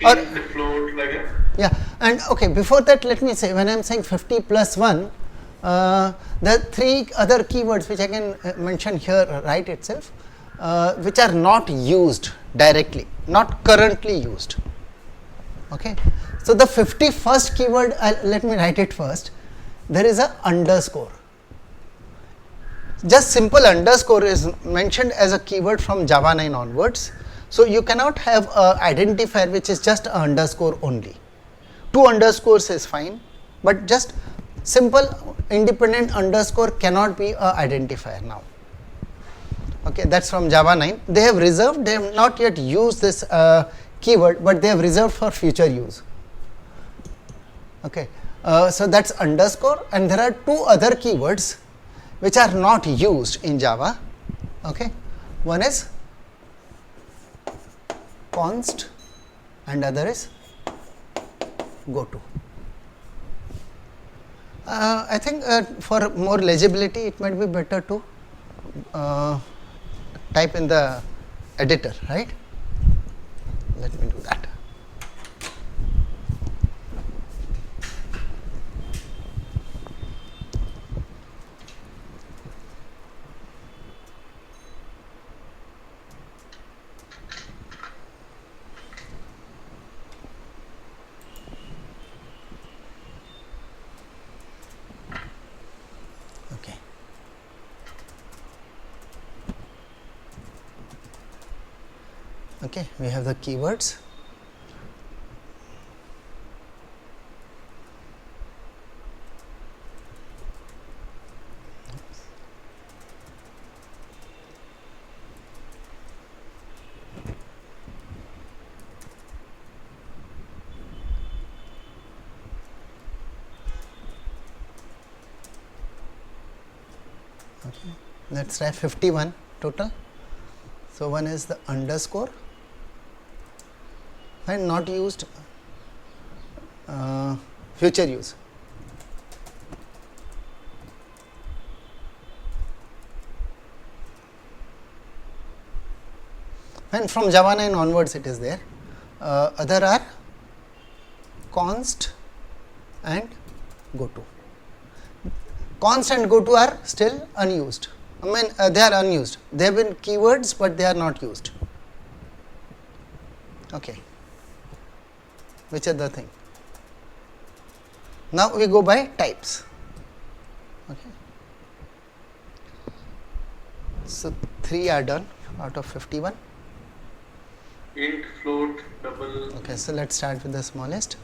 Or, The float like that. yeah, and okay, before that let me say, when I am saying 50 plus 1, there are 3 other keywords which I can mention here right itself, which are not used directly, not currently used. Okay, so the 51st keyword, let me write it first. There is a underscore. Just simple underscore is mentioned as a keyword from Java 9 onwards. So you cannot have a identifier which is just a underscore only. 2 underscores is fine, but just simple independent underscore cannot be a identifier now. Okay, that's from Java 9. They have reserved, they have not yet used this keyword, but they have reserved for future use. Okay, so that's underscore, and there are 2 other keywords which are not used in Java. Okay, one is const and other is goto. I think for more legibility it might be better to type in the editor, right? Let me do that. Okay. Okay, we have the keywords. Okay, let's try 51 total. So one is the underscore and not used, future use. And from Java 9 onwards it is there. Other are const and goto. Const and goto are still unused. I mean, they are unused. They have been keywords, but they are not used. Okay. Which other thing? Now we go by types. Okay. So 3 are done out of 51. Int, float, double. Okay, so let's start with the smallest.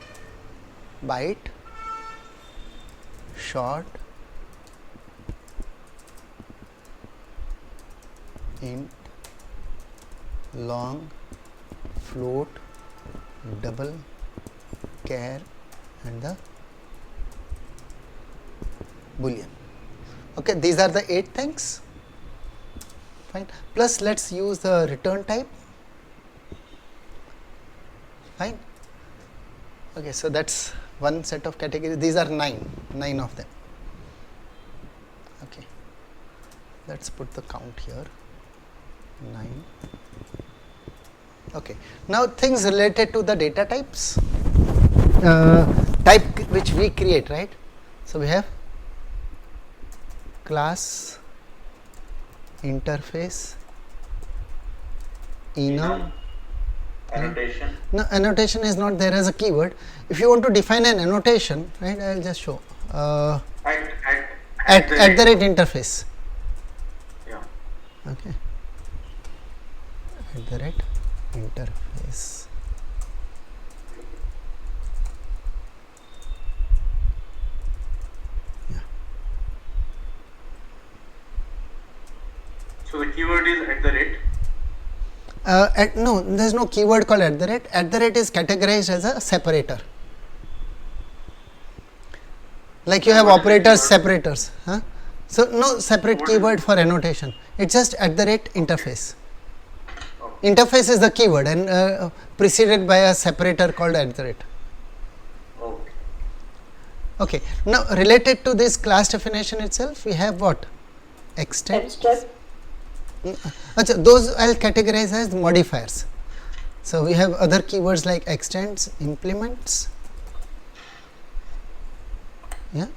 Byte, short, int, long, float, double, char and the boolean. Okay, these are the 8 things. Fine. Plus let's use the return type. Fine. Okay, so that's one set of categories. These are 9 of them. Okay, let's put the count here. 9. Okay, now things related to the data types, type which we create, right? So we have class, interface, enum. Annotation. No, annotation is not there as a keyword. If you want to define an annotation, right, I will just show. At the rate interface. Yeah. Okay. At the rate interface. Yeah. So the keyword is at the rate. No, there is no keyword called at the rate. At the rate is categorized as a separator. Like you have operators, separators. Huh? So no separate keyword for annotation. It's just at the rate interface. Interface is the keyword and preceded by a separator called at the rate. Okay. Okay. Now related to this class definition itself, we have what? Extend. Those I will categorize as modifiers. So we have other keywords like extends, implements. Yeah.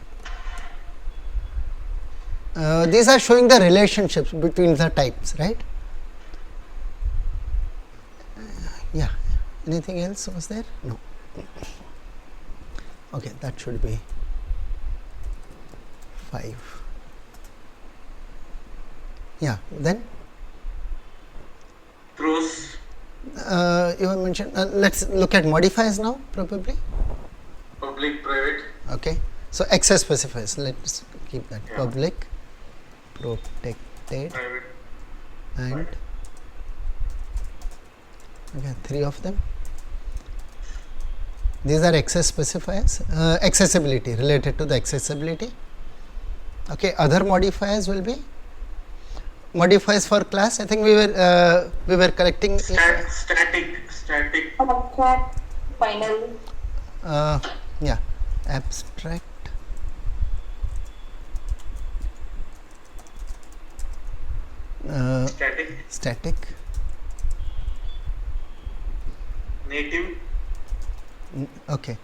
These are showing the relationships between the types, right? Yeah. Anything else was there? No. Okay, that should be 5. Yeah. Then. Throws. You have mentioned. Let's look at modifiers now, probably. Public, private. Okay. So access specifiers. Let's keep that. Yeah. Public, protected, Private. and Right. okay, 3 of them. These are access specifiers. Accessibility, related to the accessibility. Okay. Other modifiers will be modifiers for class. I think we were collecting. Static. Abstract, final. Yeah. Abstract. Static. Native. Okay.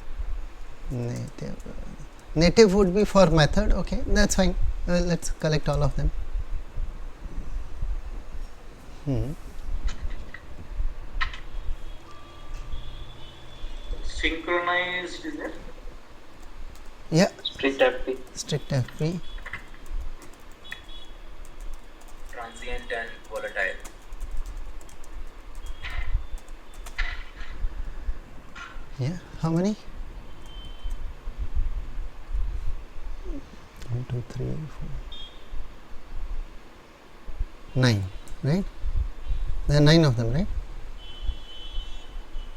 Native would be for method. Okay, that's fine. Let's collect all of them. Synchronized is there? Yeah. Strict FP. Strict FP. Transient and volatile. Yeah. How many? 1, 2, 3, 4, 9. Right? There are 9 of them, right?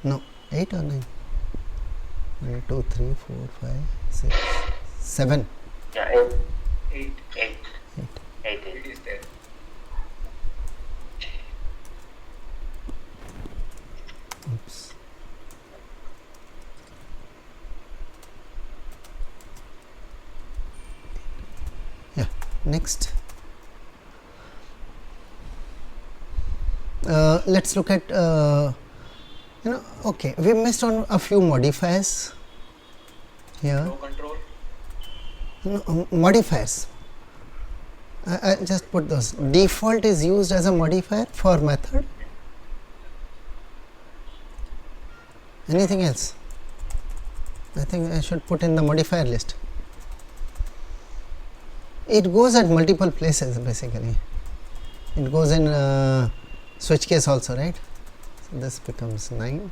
No, 8 or 9? 1, 2, 3, 4, 5, 6, 7. Yeah, 8. 8. 18. It is there. Oops. Yeah, next. Let's look at, okay, we missed on a few modifiers here. Flow control. Modifiers. I just put those. Default is used as a modifier for method. Anything else? I think I should put in the modifier list. It goes at multiple places basically. It goes in switch case also, right? So this becomes 9.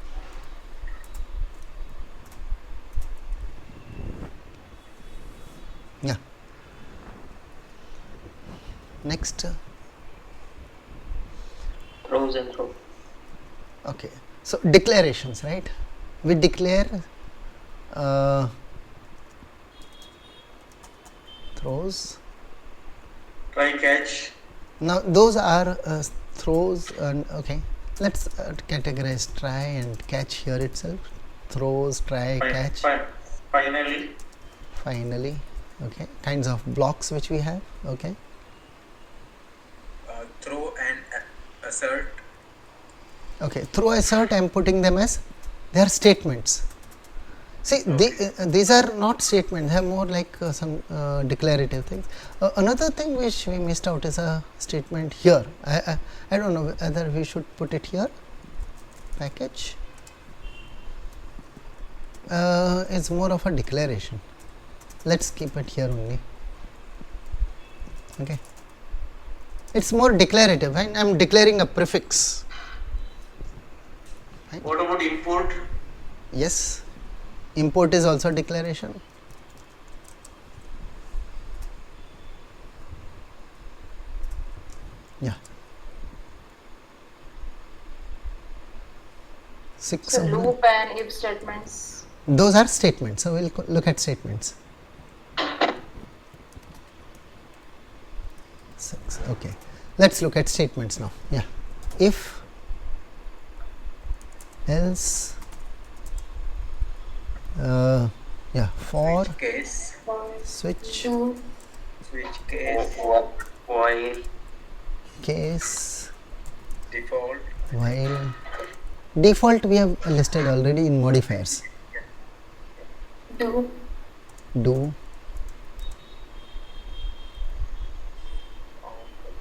Yeah. Next. Throws and throw. Okay. So declarations, right? We declare throws. Try catch. Now those are throws, and okay. Let's categorize try and catch here itself. Throws, try, catch. Finally. Finally, okay. Kinds of blocks which we have. Okay. Throw and assert. Okay. Throw, assert. I am putting them as they are statements. See, these are not statements, they are more like some declarative things. Another thing which we missed out is a statement here. I don't know whether we should put it here. Package is more of a declaration. Let's keep it here only. Okay. It's more declarative, right? I am declaring a prefix. Right? What about import? Yes. Import is also declaration. Yeah. 6. So loop and if statements. Those are statements. So we'll look at statements. 6. Okay. Let's look at statements now. Yeah. If, else, yeah, for, Switch case. switch, Do. Switch case. While. case, Default. while. Default we have listed already in modifiers. Do. Do,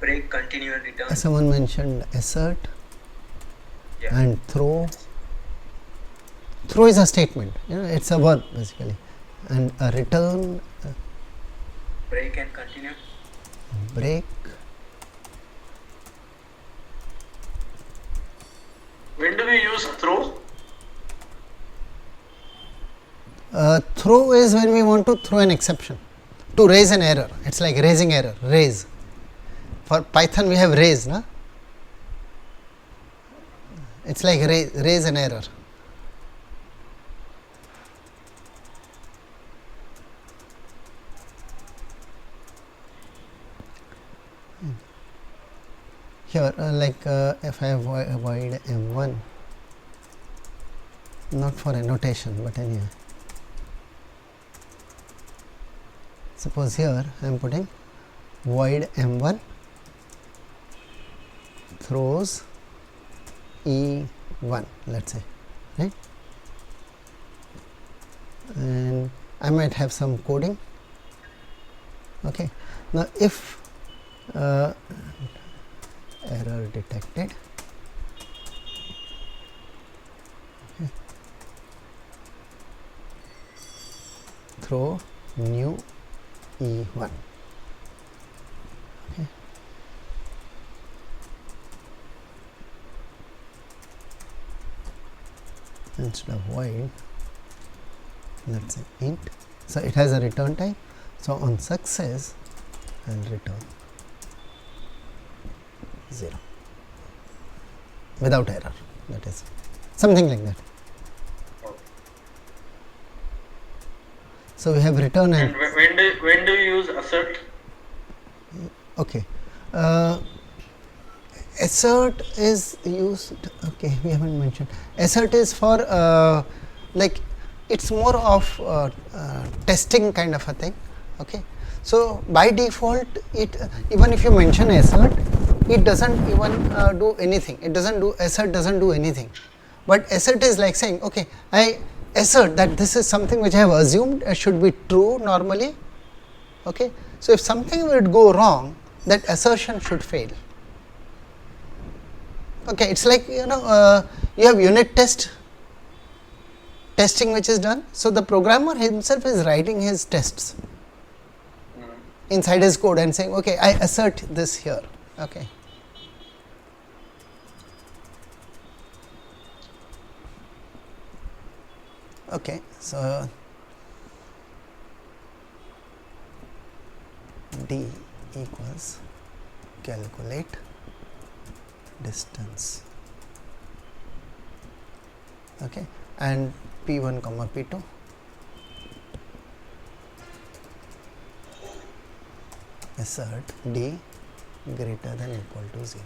Break, continue, and return. someone mentioned assert, Yeah. and throw. Throw is a statement, it's a verb basically, and a return, Break and continue. break. When do we use throw? Throw is when we want to throw an exception, to raise an error. It's like raising error, raise. For Python we have raise, na? It's like raise an error. Here, if I avoid M1, not for annotation, but anyway. Suppose here I am putting void M1 throws E1, let's say, right? And I might have some coding. Okay. Now, if error detected, okay, throw new E1. Okay. Instead of void, let's say int. So it has a return type. So on success, I'll return 0 without error. That is something like that. So we have return and And when do you use assert? Okay. Assert is used, okay, we haven't mentioned. Assert is for like it's more of testing kind of a thing. Okay. So by default, it even if you mention assert, it doesn't even do anything. It doesn't do assert, doesn't do anything. But assert is like saying, okay, I assert that this is something which I have assumed should be true normally. Okay. So if something would go wrong, that assertion should fail. Okay, it's like you have unit testing which is done. So the programmer himself is writing his tests inside his code and saying, okay, I assert this here. Okay. Okay, so D equals calculate distance, okay, and P1 comma P2 assert D greater than equal to 0.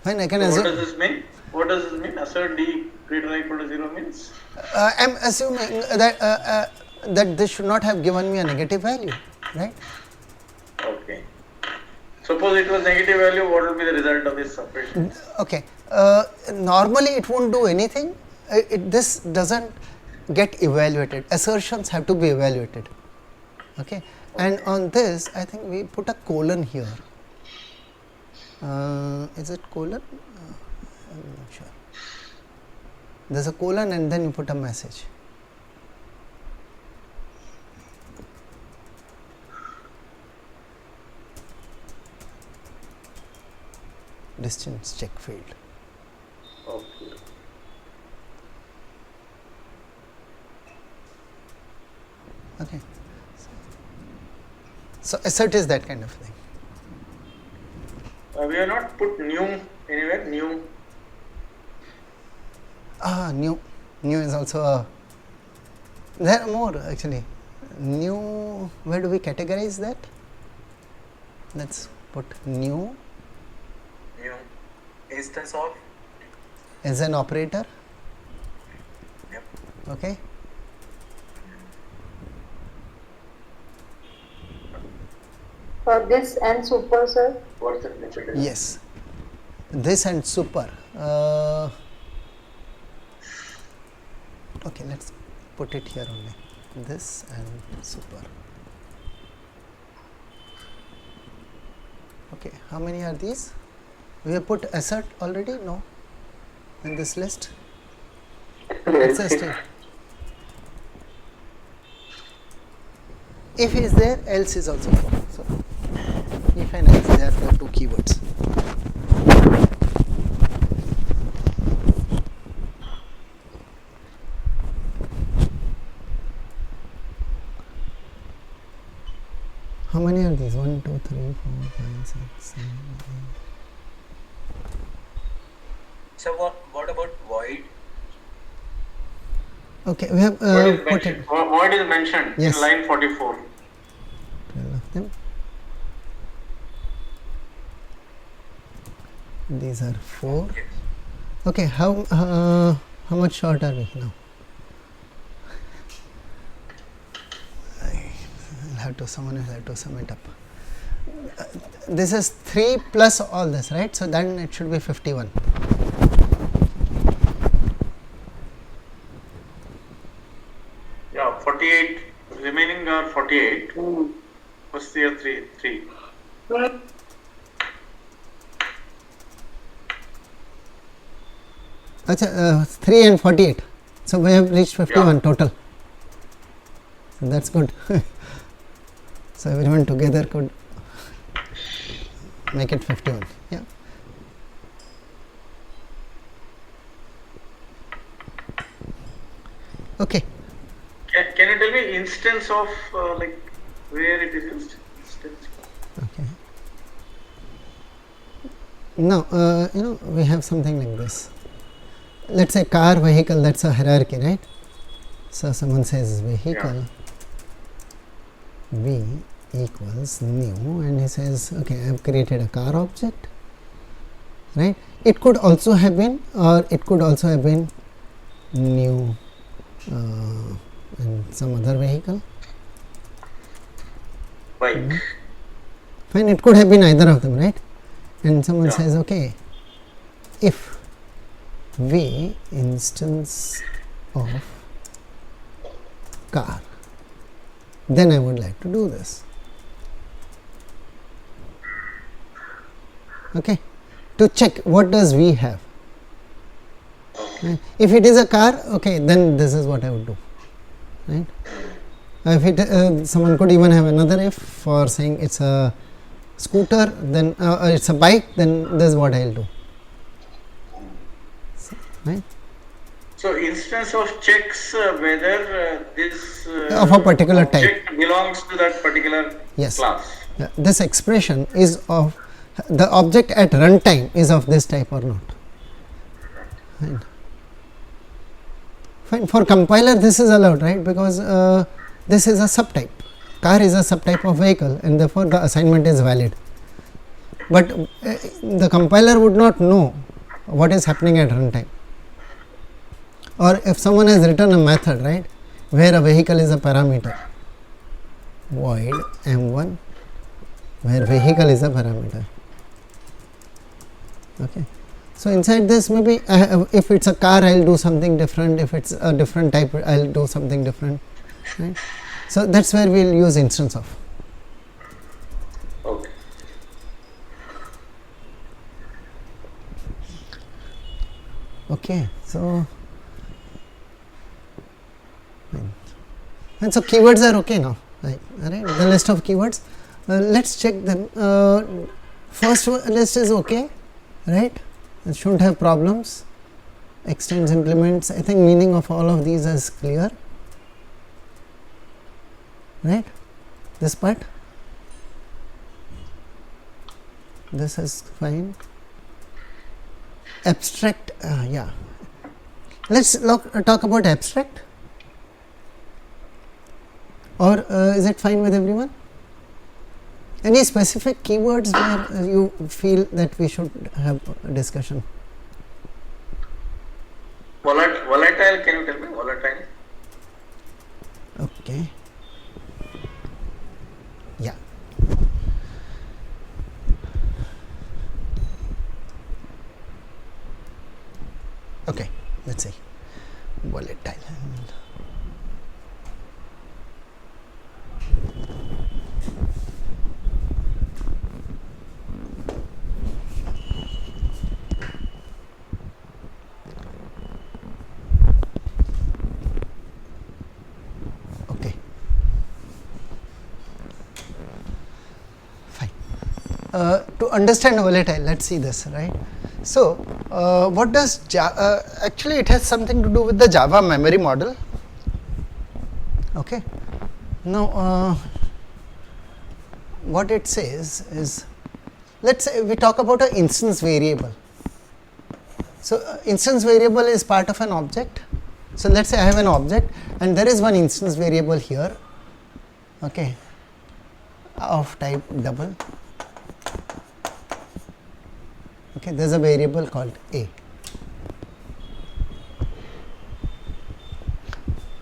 Fine, I can So assume. what does this mean? What does this mean? Assert D greater than equal to 0 means? I am assuming that that this should not have given me a negative value, right? Okay. Suppose it was negative value, what will be the result of this operation? Okay. Normally it won't do anything. This doesn't get evaluated. Assertions have to be evaluated. Okay. And on this, I think we put a colon here. Is it colon? I'm not sure. There's a colon and then you put a message. Distance check failed. Okay. Okay. So assert is that kind of thing. We have not put new anywhere. New. New is also a. There are more actually. New. Where do we categorize that? Let's put new New instance of. as an operator. Yep. Okay. For this and super, sir. What's the definition? Yes. This and super. Okay, let's put it here only. This and super. Okay, how many are these? We have put assert already? No. In this list? It's a state. If is there, else is also there. So, if and else, they are the two keywords. How many are these? 1, 2, 3, 4, 5, 6, 7, 8. So what about void? Okay, we have What is put mentioned? it. What is mentioned Yes. in line 44? 12 of them. These are 4. Yes. Okay, how much short are we now? Someone will have to sum it up. This is 3 plus all this, right? So then it should be 51. Yeah, 48. Remaining are 48. What's the 3? Achha, 3 and 48. So we have reached 51 Yeah. total. So that's good. So everyone together could make it 51. Yeah. Okay. Can you tell me instance of like where it is used? Instance. Okay. Now, we have something like this. Let's say car, vehicle, that's a hierarchy, right? So someone says vehicle, V equals new, and he says, okay, I have created a car object, right? It could also have been, or it could also have been new and some other vehicle. Bike. Fine, it could have been either of them, right? And someone Yeah. says, okay, if v instance of car, then I would like to do this. Okay, to check what does v have. Right? If it is a car, okay, then this is what I would do, right? If it, someone could even have another if for saying it's a scooter, then it's a bike, then this is what I will do. So, right? So instance of checks whether this Of a particular type. object belongs to that particular Yes. class. This expression is of the object at runtime is of this type or not. Fine. Fine. For compiler, this is allowed, right? Because this is a subtype. Car is a subtype of vehicle, and therefore the assignment is valid. But the compiler would not know what is happening at runtime. Or if someone has written a method, right, where a vehicle is a parameter, void m1, where vehicle is a parameter. Okay. So inside this, maybe if it's a car, I will do something different. If it's a different type, I will do something different. Right. So that's where we will use instance of. Okay. Okay. So and so keywords are okay now. Right. All right. The list of keywords. Let's check them. First list is okay, right? It shouldn't have problems. Extends, implements. I think meaning of all of these is clear. Right, this part, this is fine. Abstract, yeah. Let's talk about abstract, or is it fine with everyone? Any specific keywords where you feel that we should have a discussion? Volatile, can you tell me? Volatile? Okay. Yeah. Okay, let's see. Volatile. Okay. Fine. To understand volatile, let's see this, right? So, what does actually it has something to do with the Java memory model. Okay. Now, what it says is, let's say we talk about an instance variable. So, instance variable is part of an object. So, let's say I have an object and there is one instance variable here, okay, of type double. Okay, there is a variable called a.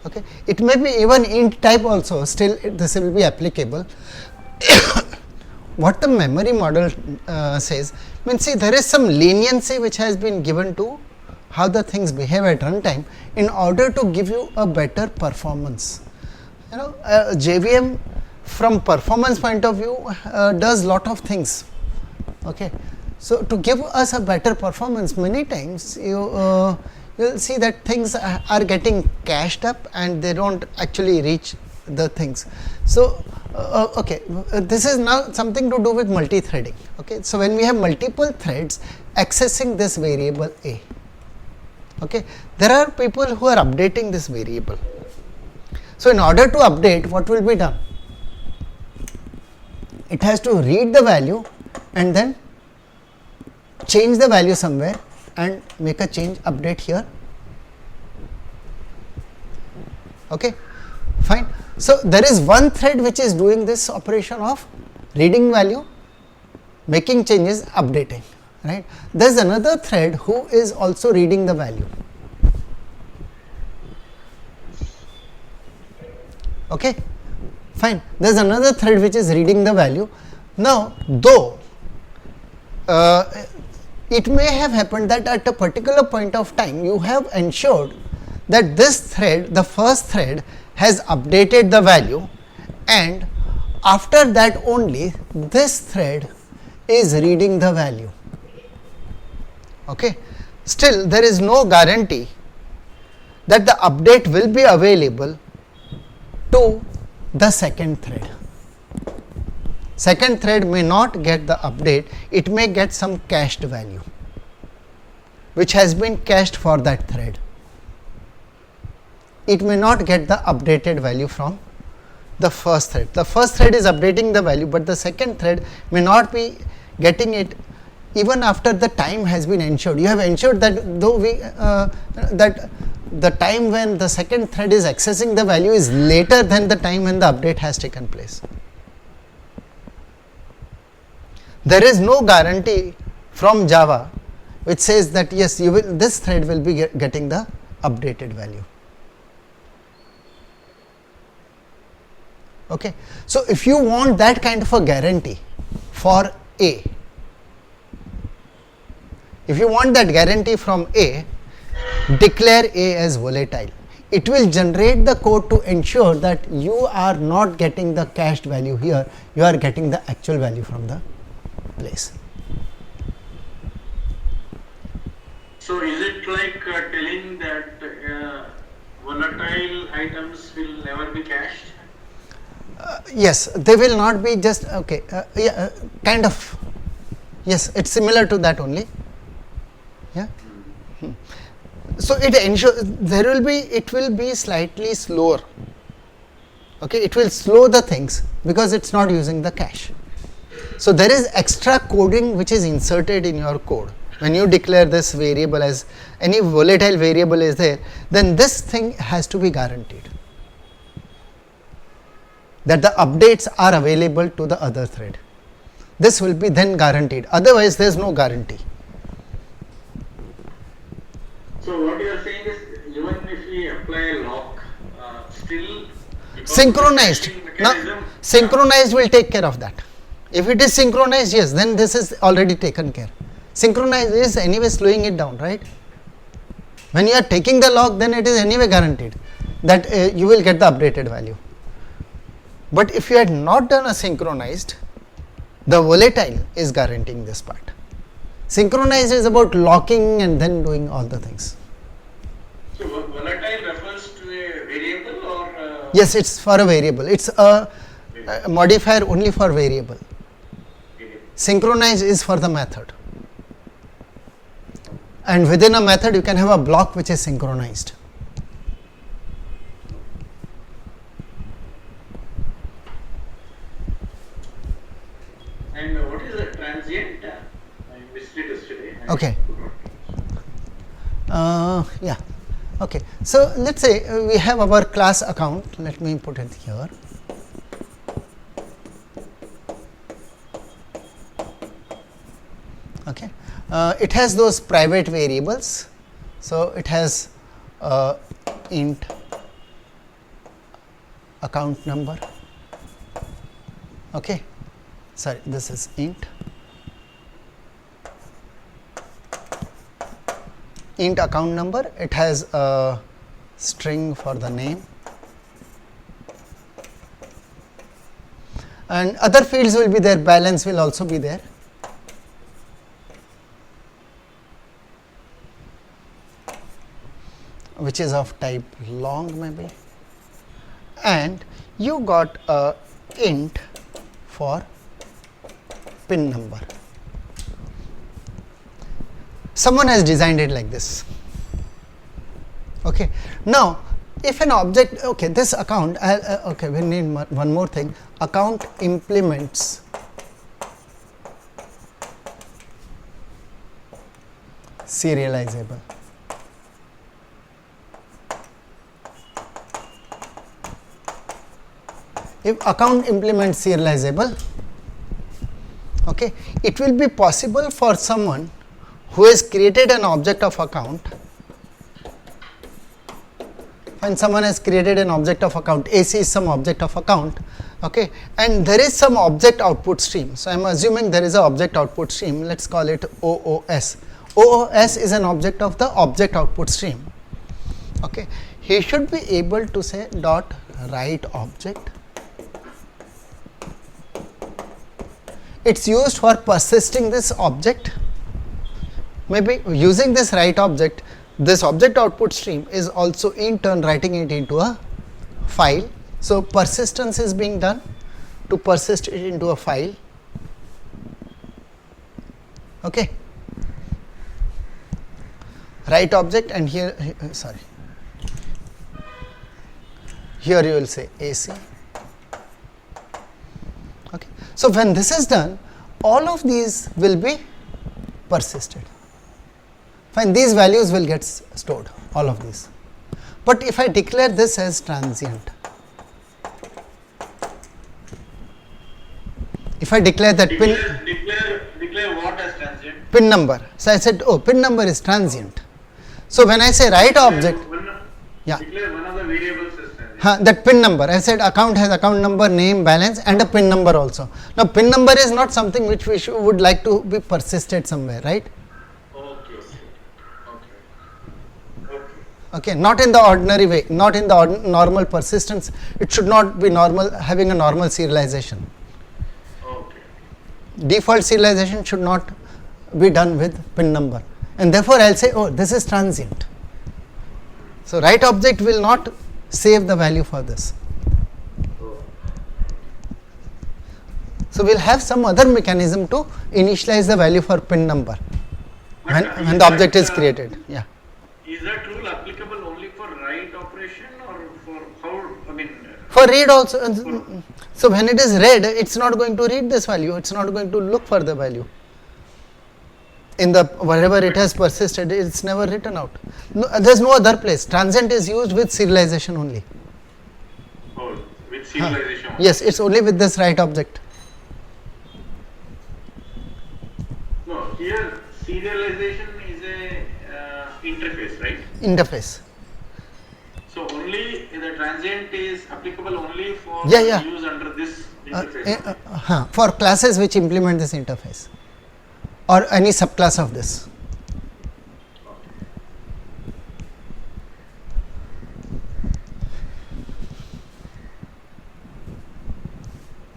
Okay, it may be even int type also, still this will be applicable. What the memory model says, means see there is some leniency which has been given to how the things behave at runtime in order to give you a better performance. You know, JVM from performance point of view does lot of things. Okay. So, to give us a better performance, many times you will see that things are getting cached up and they don't actually reach the things. So, okay, this is now something to do with multi-threading. Okay. So, when we have multiple threads accessing this variable a, okay, there are people who are updating this variable. So, in order to update, what will be done? It has to read the value and then change the value somewhere and make a change update here. Okay. Fine. So there is one thread which is doing this operation of reading value, making changes, updating, right. There is another thread who is also reading the value. Okay, fine. There is another thread which is reading the value. Now, though it may have happened that at a particular point of time you have ensured that this thread, the first thread, has updated the value, and after that only this thread is reading the value. Okay. Still, there is no guarantee that the update will be available to the second thread. Second thread may not get the update, it may get some cached value which has been cached for that thread. It may not get the updated value from the first thread. The first thread is updating the value, but the second thread may not be getting it even after the time has been ensured. You have ensured that though that the time when the second thread is accessing the value is later than the time when the update has taken place. There is no guarantee from Java which says that yes, this thread will be getting the updated value. Okay. So, if you want that kind of a guarantee for A, if you want that guarantee from A, declare A as volatile. It will generate the code to ensure that you are not getting the cached value here, you are getting the actual value from the place. So is it like telling that volatile items will never be cached? Yes, they will not be just okay. Yeah, kind of. Yes, it's similar to that only. Yeah. So it ensures it will be slightly slower. Okay, it will slow the things because it's not using the cache. So there is extra coding which is inserted in your code. When you declare this variable as any volatile variable is there, then this thing has to be guaranteed that the updates are available to the other thread. This will be then guaranteed, otherwise there is no guarantee. So what you are saying is, even if we apply a lock, still Synchronized. Now, synchronized will take care of that. If it is synchronized, yes, then this is already taken care. Synchronized is anyway slowing it down, right? When you are taking the lock, then it is anyway guaranteed that you will get the updated value. But if you had not done a synchronized, the volatile is guaranteeing this part. Synchronized is about locking and then doing all the things. So volatile refers to a variable or? Yes, it's for a variable. It's a modifier only for variable. Synchronized is for the method. And within a method you can have a block which is synchronized. And what is a transient? I missed it yesterday. Okay. Yeah. Okay. So let's say we have our class account. Let me put it here. Okay. It has those private variables. So it has int account number. Okay. Sorry, this is int account number. It has a string for the name, and other fields will be there. Balance will also be there. Which is of type long maybe, and you got a int for pin number. Someone has designed it like this. Okay. Now, if an object, okay, this account, okay, we need one more thing. Account implements serializable. if account implements serializable, okay, it will be possible for someone who has created an object of account. When someone has created an object of account, AC is some object of account, okay, and there is some object output stream. So I am assuming there is an object output stream, let us call it OOS. OOS is an object of the object output stream, okay. He should be able to say dot write object. It is used for persisting this object. Maybe using this write object, this object output stream is also in turn writing it into a file. So persistence is being done to persist it into a file, okay. Write object, and here sorry, here you will say AC, okay. So when this is done, all of these will be persisted. Fine, these values will get stored, all of these. But if I declare this as transient, if I declare that Declare what as transient? pin number, so I said, oh, pin number is transient. So when I say write object, yeah, Declare one of the variables as transient. that pin number, I said account has account number, name, balance, and a pin number also. Now pin number is not something which we would like to be persisted somewhere, right? Okay, not in the ordinary way, not in the normal persistence. It should not be normal, having a normal serialization. Okay. Default serialization should not be done with pin number, and therefore I will say, oh, this is transient. So write object will not save the value for this. So we will have some other mechanism to initialize the value for pin number when the object is created. Yeah. Is that rule applicable only for write operation or for how, I mean, For read also, so when it is read, it is not going to read this value, it is not going to look for the value. In the wherever it has persisted, it is never written out. No, there is no other place. Transient is used with serialization only. oh, with serialization? Yes, it is only with this write object. No, here serialization is a interface, right? Interface. So only the transient is applicable only for Yeah. use under this interface. For classes which implement this interface or any subclass of this.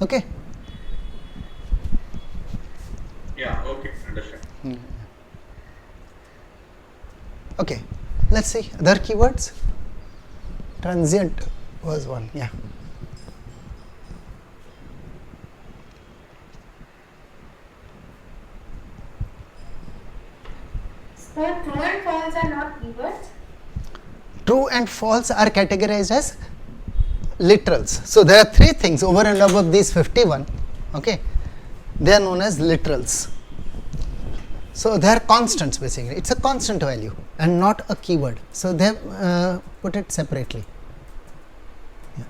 Okay. Yeah, okay, understand. Okay, let us see other keywords. Transient was one, yeah. So true and false are not keywords. True and false are categorized as literals. So there are three things over and above these 51, okay. They are known as literals. So they are constants basically. It is a constant value and not a keyword. So they have put it separately. Yeah.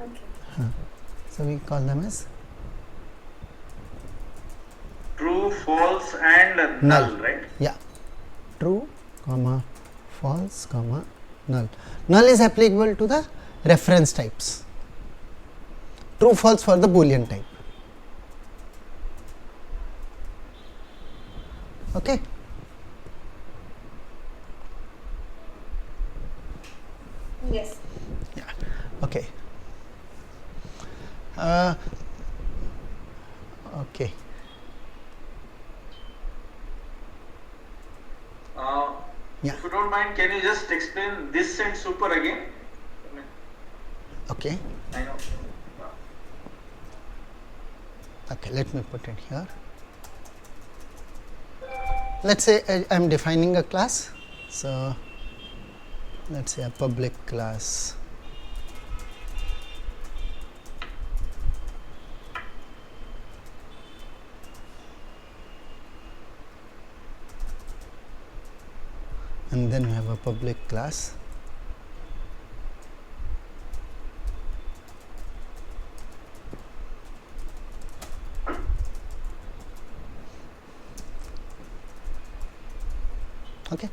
Okay. So we call them as True, false and null, right? Yeah. True, comma, false, comma, null. Null is applicable to the reference types. True, false for the Boolean type. Okay. Yes. Yeah. Okay. Okay. Yeah. If you don't mind, can you just explain this and super again? Okay. I know. Okay. Let me put it here. Let us say I am defining a class. So let us say a public class. And then we have a public class. Okay,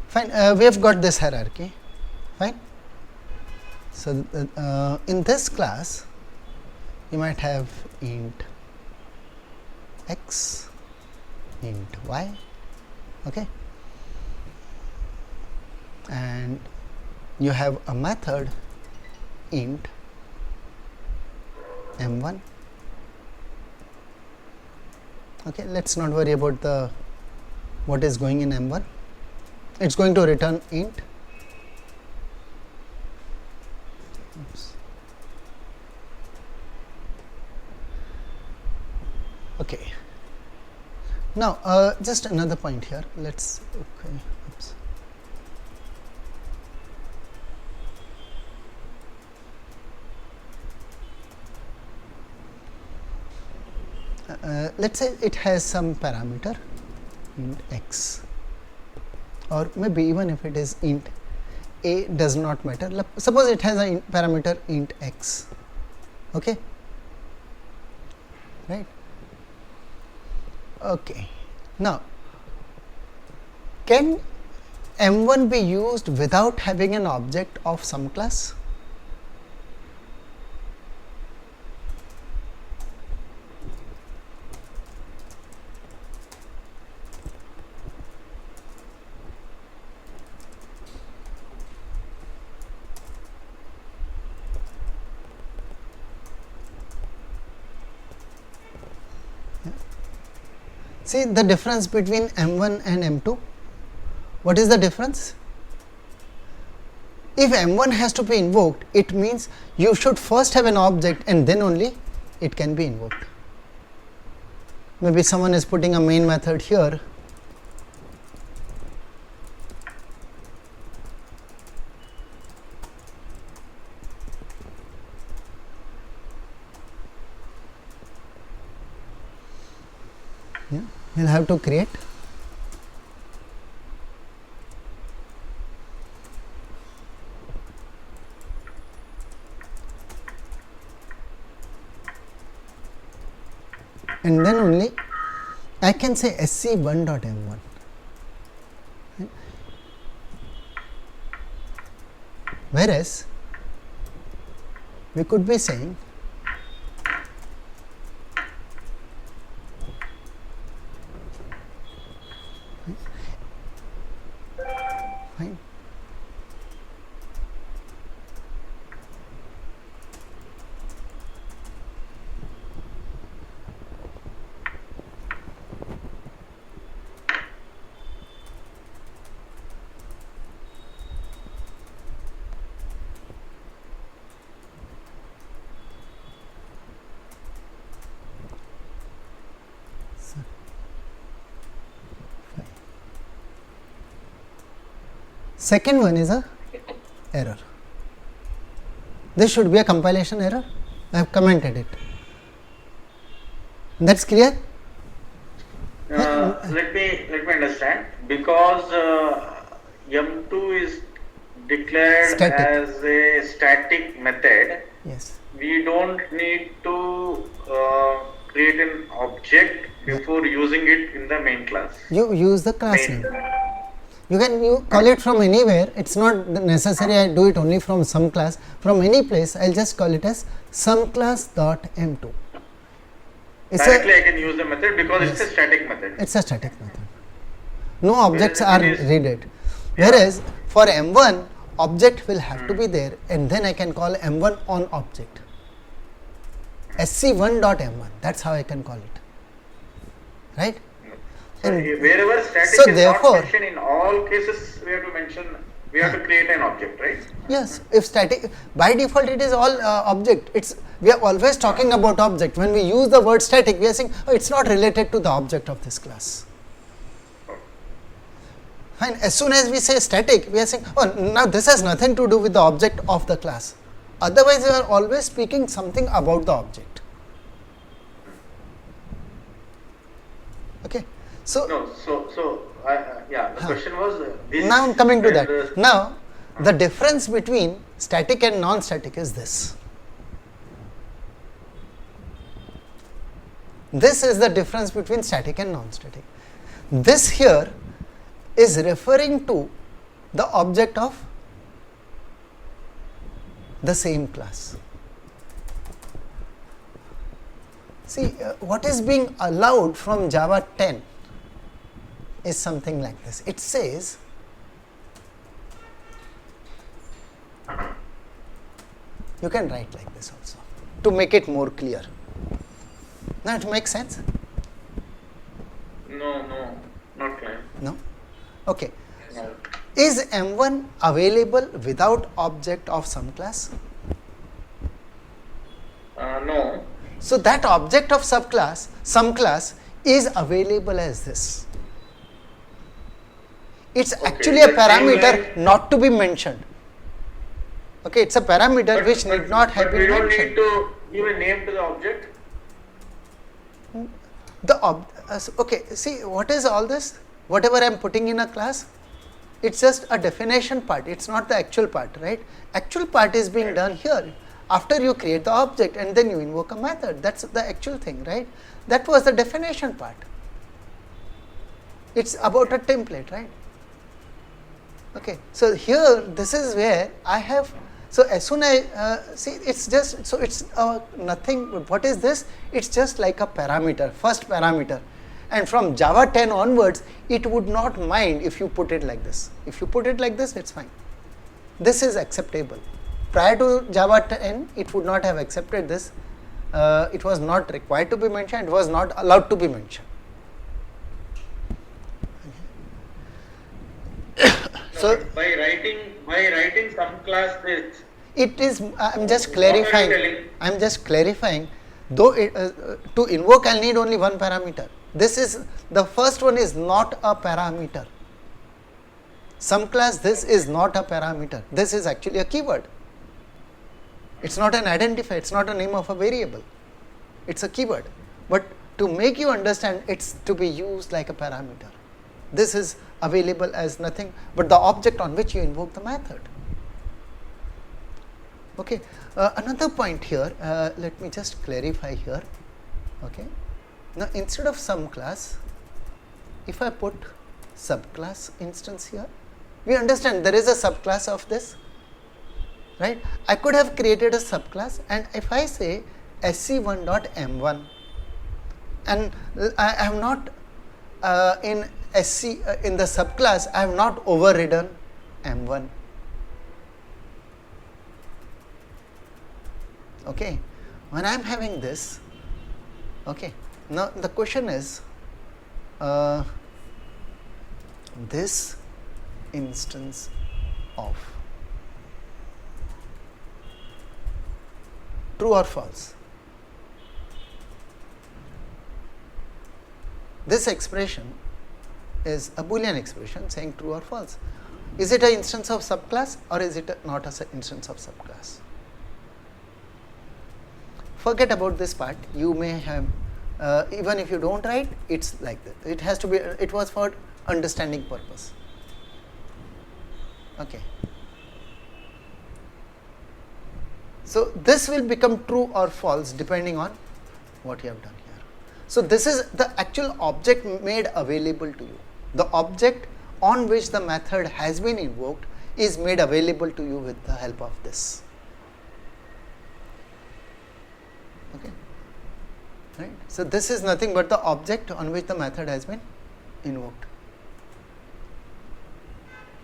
fine. We have got this hierarchy. Fine. So in this class, you might have int x, int y. Okay, and you have a method int m1. Okay, let's not worry about the what is going in m1. It's going to return int. Oops. Okay. Now just another point here. Let's okay. Oops. Let's say it has some parameter int x, or maybe even if it is int a, does not matter. Suppose it has a parameter int x. Okay, right? Okay. Now, can m1 be used without having an object of some class? See the difference between m1 and m2. What is the difference? If m1 has to be invoked, it means you should first have an object and then only it can be invoked. Maybe someone is putting a main method here. Yeah, you'll have to create. And then only I can say sc1.m1. Right? Whereas we could be saying fine. Second one is a error. This should be a compilation error. I have commented it. That's clear? Let me understand, because M2 is declared Static. as a static method. Yes. We don't need to create an object before using it in the main class. You use the class Main. name. You can call it from anywhere. It's not necessary I do it only from some class. From any place, I'll just call it as some class dot m2. Directly I can use the method because it's a static method. It's a static method. No objects are it is- readed. Whereas for m1, object will have to be there, and then I can call m1 on object. sc1.m1. That's how I can call it. Right? So And wherever static so is therefore- not mentioned, in all cases we have to mention, we have to create an object, right? Yes, if static, by default it is all object. We are always talking about object. When we use the word static, we are saying, oh, it's not related to the object of this class. Fine. As soon as we say static, we are saying, oh, now this has nothing to do with the object of the class. Otherwise, we are always speaking something about the object. Okay. So No, yeah, the question was this. now I'm coming to and that. Now, the difference between static and non-static is this. This is the difference between static and non-static. This here is referring to the object of the same class. See, what is being allowed from Java 10 is something like this. It says, you can write like this also to make it more clear. Now it makes sense? No, not clear. No? Okay. No. Is M1 available without object of some class? No. So that object of subclass, some class, is available as this. It's Okay, actually a that parameter same like- not to be mentioned. Okay, it's a parameter which need not have but been we don't mentioned. need to give a name to the object. Okay, see what is all this? Whatever I am putting in a class, it's just a definition part, it's not the actual part, right? Actual part is being done here. After you create the object and then you invoke a method, that's the actual thing, right? That was the definition part. It's about a template, right? Okay, so here this is where I have, so as soon as see, it's just, so it's nothing, what is this? It's just like a parameter, first parameter, and from Java 10 onwards it would not mind if you put it like this. If you put it like this, it's fine. This is acceptable. Prior to Java 10 it would not have accepted this. It was not required to be mentioned, it was not allowed to be mentioned. So by writing some class this, it is, I am just What are you clarifying, telling? I am just clarifying, though it, to invoke I will need only one parameter. This is, the first one is not a parameter. Some class, this is not a parameter, this is actually a keyword. It's not an identifier, it's not a name of a variable, it's a keyword. But to make you understand, it's to be used like a parameter. This is available as nothing but the object on which you invoke the method. Okay. Another point here, let me just clarify here. Okay. Now instead of some class, if I put subclass instance here, we understand there is a subclass of this, right? I could have created a subclass, and if I say sc1.m1, and I have not in in the subclass I have not overridden m1. Okay, when I am having this, okay, now the question is, this instance of true or false? This expression is a Boolean expression saying true or false. Is it an instance of subclass or is it not an instance of subclass? Forget about this part. You may have, even if you don't write, it's like that. It has to be, it was for understanding purpose. Okay. So this will become true or false depending on what you have done here. So this is the actual object made available to you. The object on which the method has been invoked is made available to you with the help of this. Okay. Right. So this is nothing but the object on which the method has been invoked.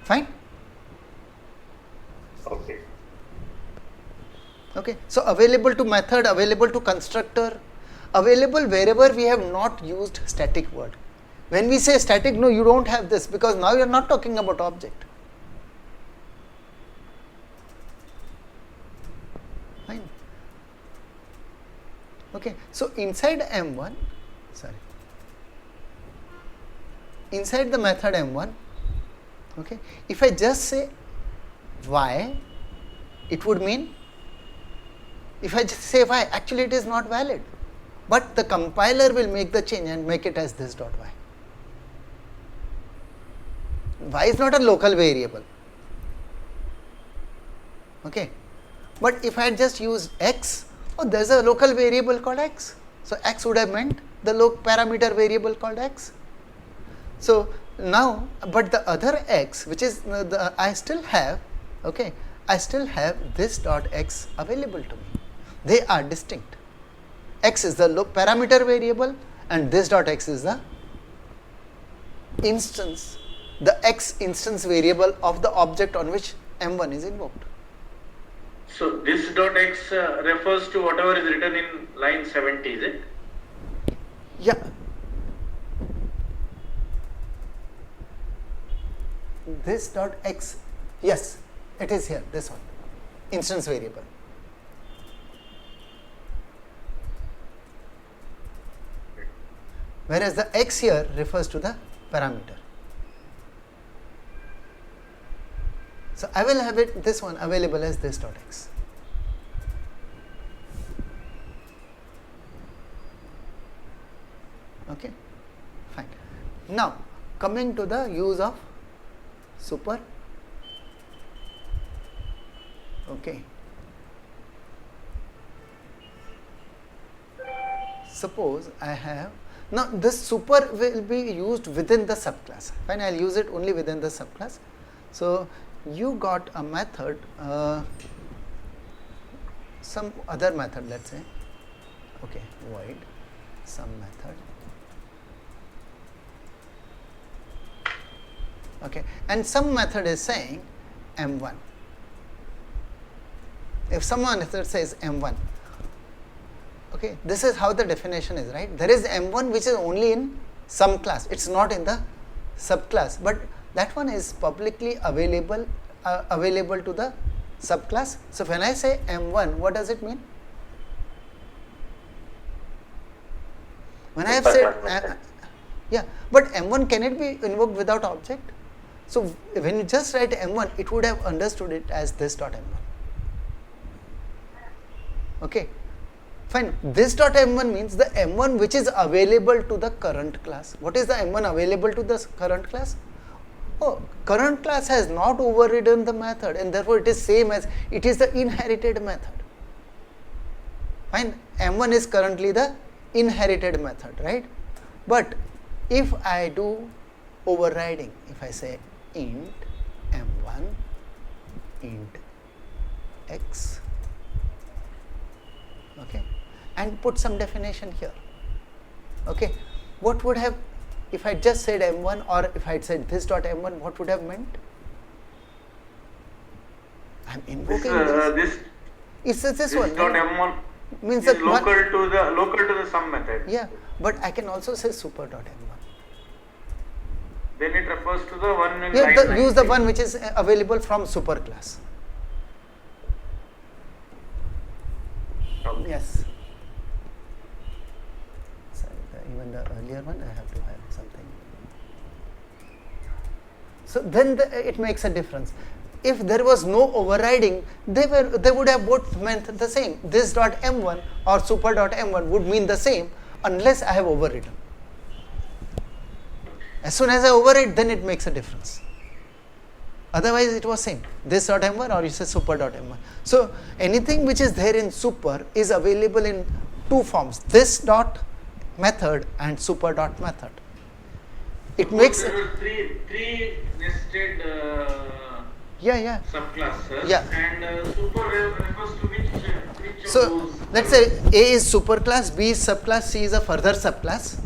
Fine. okay. Okay. So available to method, available to constructor, available wherever we have not used static word. When we say static, no, you don't have this, because now you are not talking about object. Fine. Okay. So inside M1, sorry, inside the method M1, okay, if I just say y, it would mean, if I just say y, actually it is not valid, but the compiler will make the change and make it as this dot y. Y is not a local variable, okay, but if I had just used x, oh, there is a local variable called x, so x would have meant the parameter variable called x. So now, but the other x, which is I still have, okay, I still have this dot x available to me. They are distinct. X is the parameter variable and this dot x is the instance, the x instance variable of the object on which M1 is invoked. So this dot x refers to whatever is written in line 70, is it? Yeah. This dot x, yes, it is here, this one, instance variable. Whereas the x here refers to the parameter. So I will have it, this one available as this dot x. Okay, fine. Now coming to the use of super. Okay. Suppose I have, now this super will be used within the subclass. Fine, I will use it only within the subclass. So you got a method, some other method, let's say, okay, void some method. Okay, and some method is saying M1. If some method says M1, okay, this is how the definition is, right? There is M1 which is only in some class, it is not in the subclass, but that one is publicly available to the subclass. So when I say M1, what does it mean? When I have said, yeah, but M1 can it be invoked without object? So when you just write M1, it would have understood it as this dot M1. Okay, fine. This dot M1 means the M1 which is available to the current class. What is the M1 available to the current class? Oh, current class has not overridden the method and therefore it is same as, it is the inherited method. Fine, M1 is currently the inherited method, right? But if I do overriding, if I say int M1 int x, okay, and put some definition here, okay, what would have, if I just said M1 or if I had said this dot M1, what would have meant? I am invoking this. It's this one. Dot M1 means is that local to the sum method. Yeah, but I can also say super dot M1. Then it refers to the one in Yeah, line use the 90. one which is available from super class. Okay. Yes. Sorry, even the earlier one I have to have something. So then it makes a difference. If there was no overriding, they would have both meant the same. This dot M1 or super dot M1 would mean the same unless I have overridden. As soon as I override, then it makes a difference. Otherwise, it was same. This dot M1 or you say super dot M1. So anything which is there in super is available in two forms: this dot method and super dot method. It makes there are three nested yeah. subclasses. Yeah. And super refers to which So of those? let's say A is superclass, B is subclass, C is a further subclass.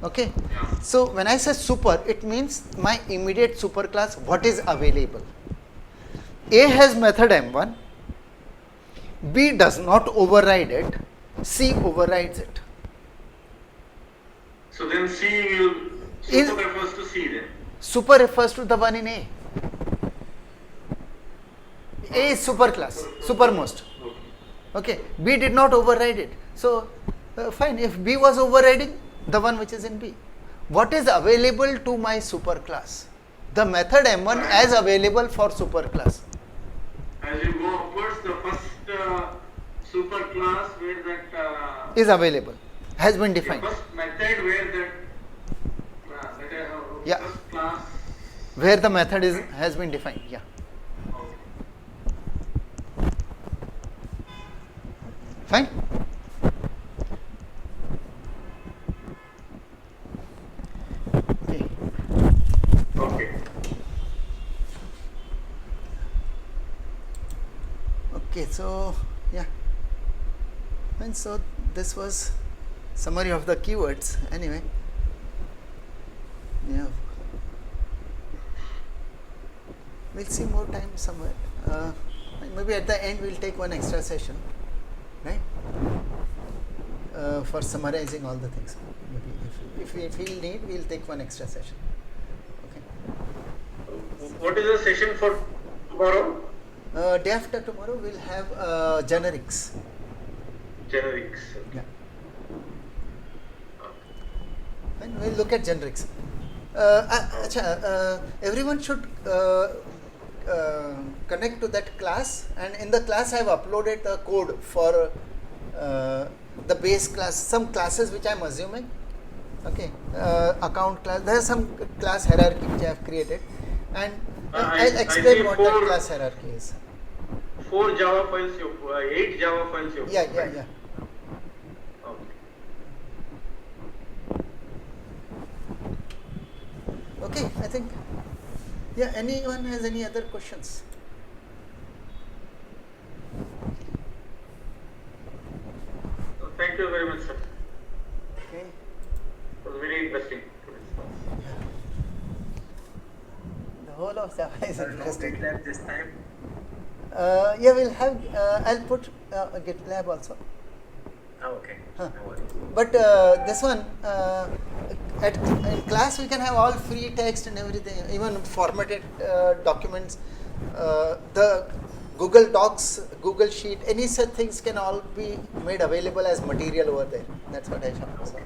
Okay. Yeah. So when I say super, it means my immediate superclass, what is available. A has method M1, B does not override it, C overrides it. So then C will Is- super refers to C then. Super refers to the one in A. A is superclass, supermost. Okay. Okay, B did not override it. So fine, if B was overriding, the one which is in B. What is available to my superclass? The method M1 as available for superclass. As you go upwards, the first superclass where that Is available, has been the defined. first method where that Yeah. first class. Where the method has been defined, yeah. Fine. Okay. Okay, so yeah, and so this was summary of the keywords. Anyway, yeah, we'll see more time somewhere. Maybe at the end we'll take one extra session, right? For summarizing all the things. Maybe if we feel need, we'll take one extra session. Okay. What is the session for tomorrow? Day after tomorrow we'll have generics. Generics. Yeah. And we'll look at generics. Everyone should connect to that class, and in the class I have uploaded the code for the base class, some classes which I am assuming. Okay, account class. There is some class hierarchy which I have created, and I'll explain what that class hierarchy is. 4 Java files, 8 Java files. Yeah. Okay. Okay, I think. Yeah. Anyone has any other questions? So thank you very much, sir. Okay. It was very interesting to discuss. The whole of Java is No interesting. GitLab this time. Yeah, we'll have. I'll put a GitLab also. Oh, okay. Huh. No worries. But this one, in class we can have all free text and everything, even formatted documents. The Google Docs, Google Sheet, any such things can all be made available as material over there. That's what I found. So,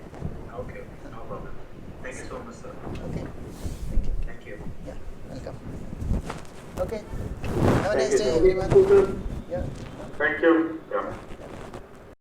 Okay. No problem. Thank you so much, sir. okay. Thank you. Thank you. Yeah, welcome. Okay. Have a nice day, everyone. Yeah. Thank you.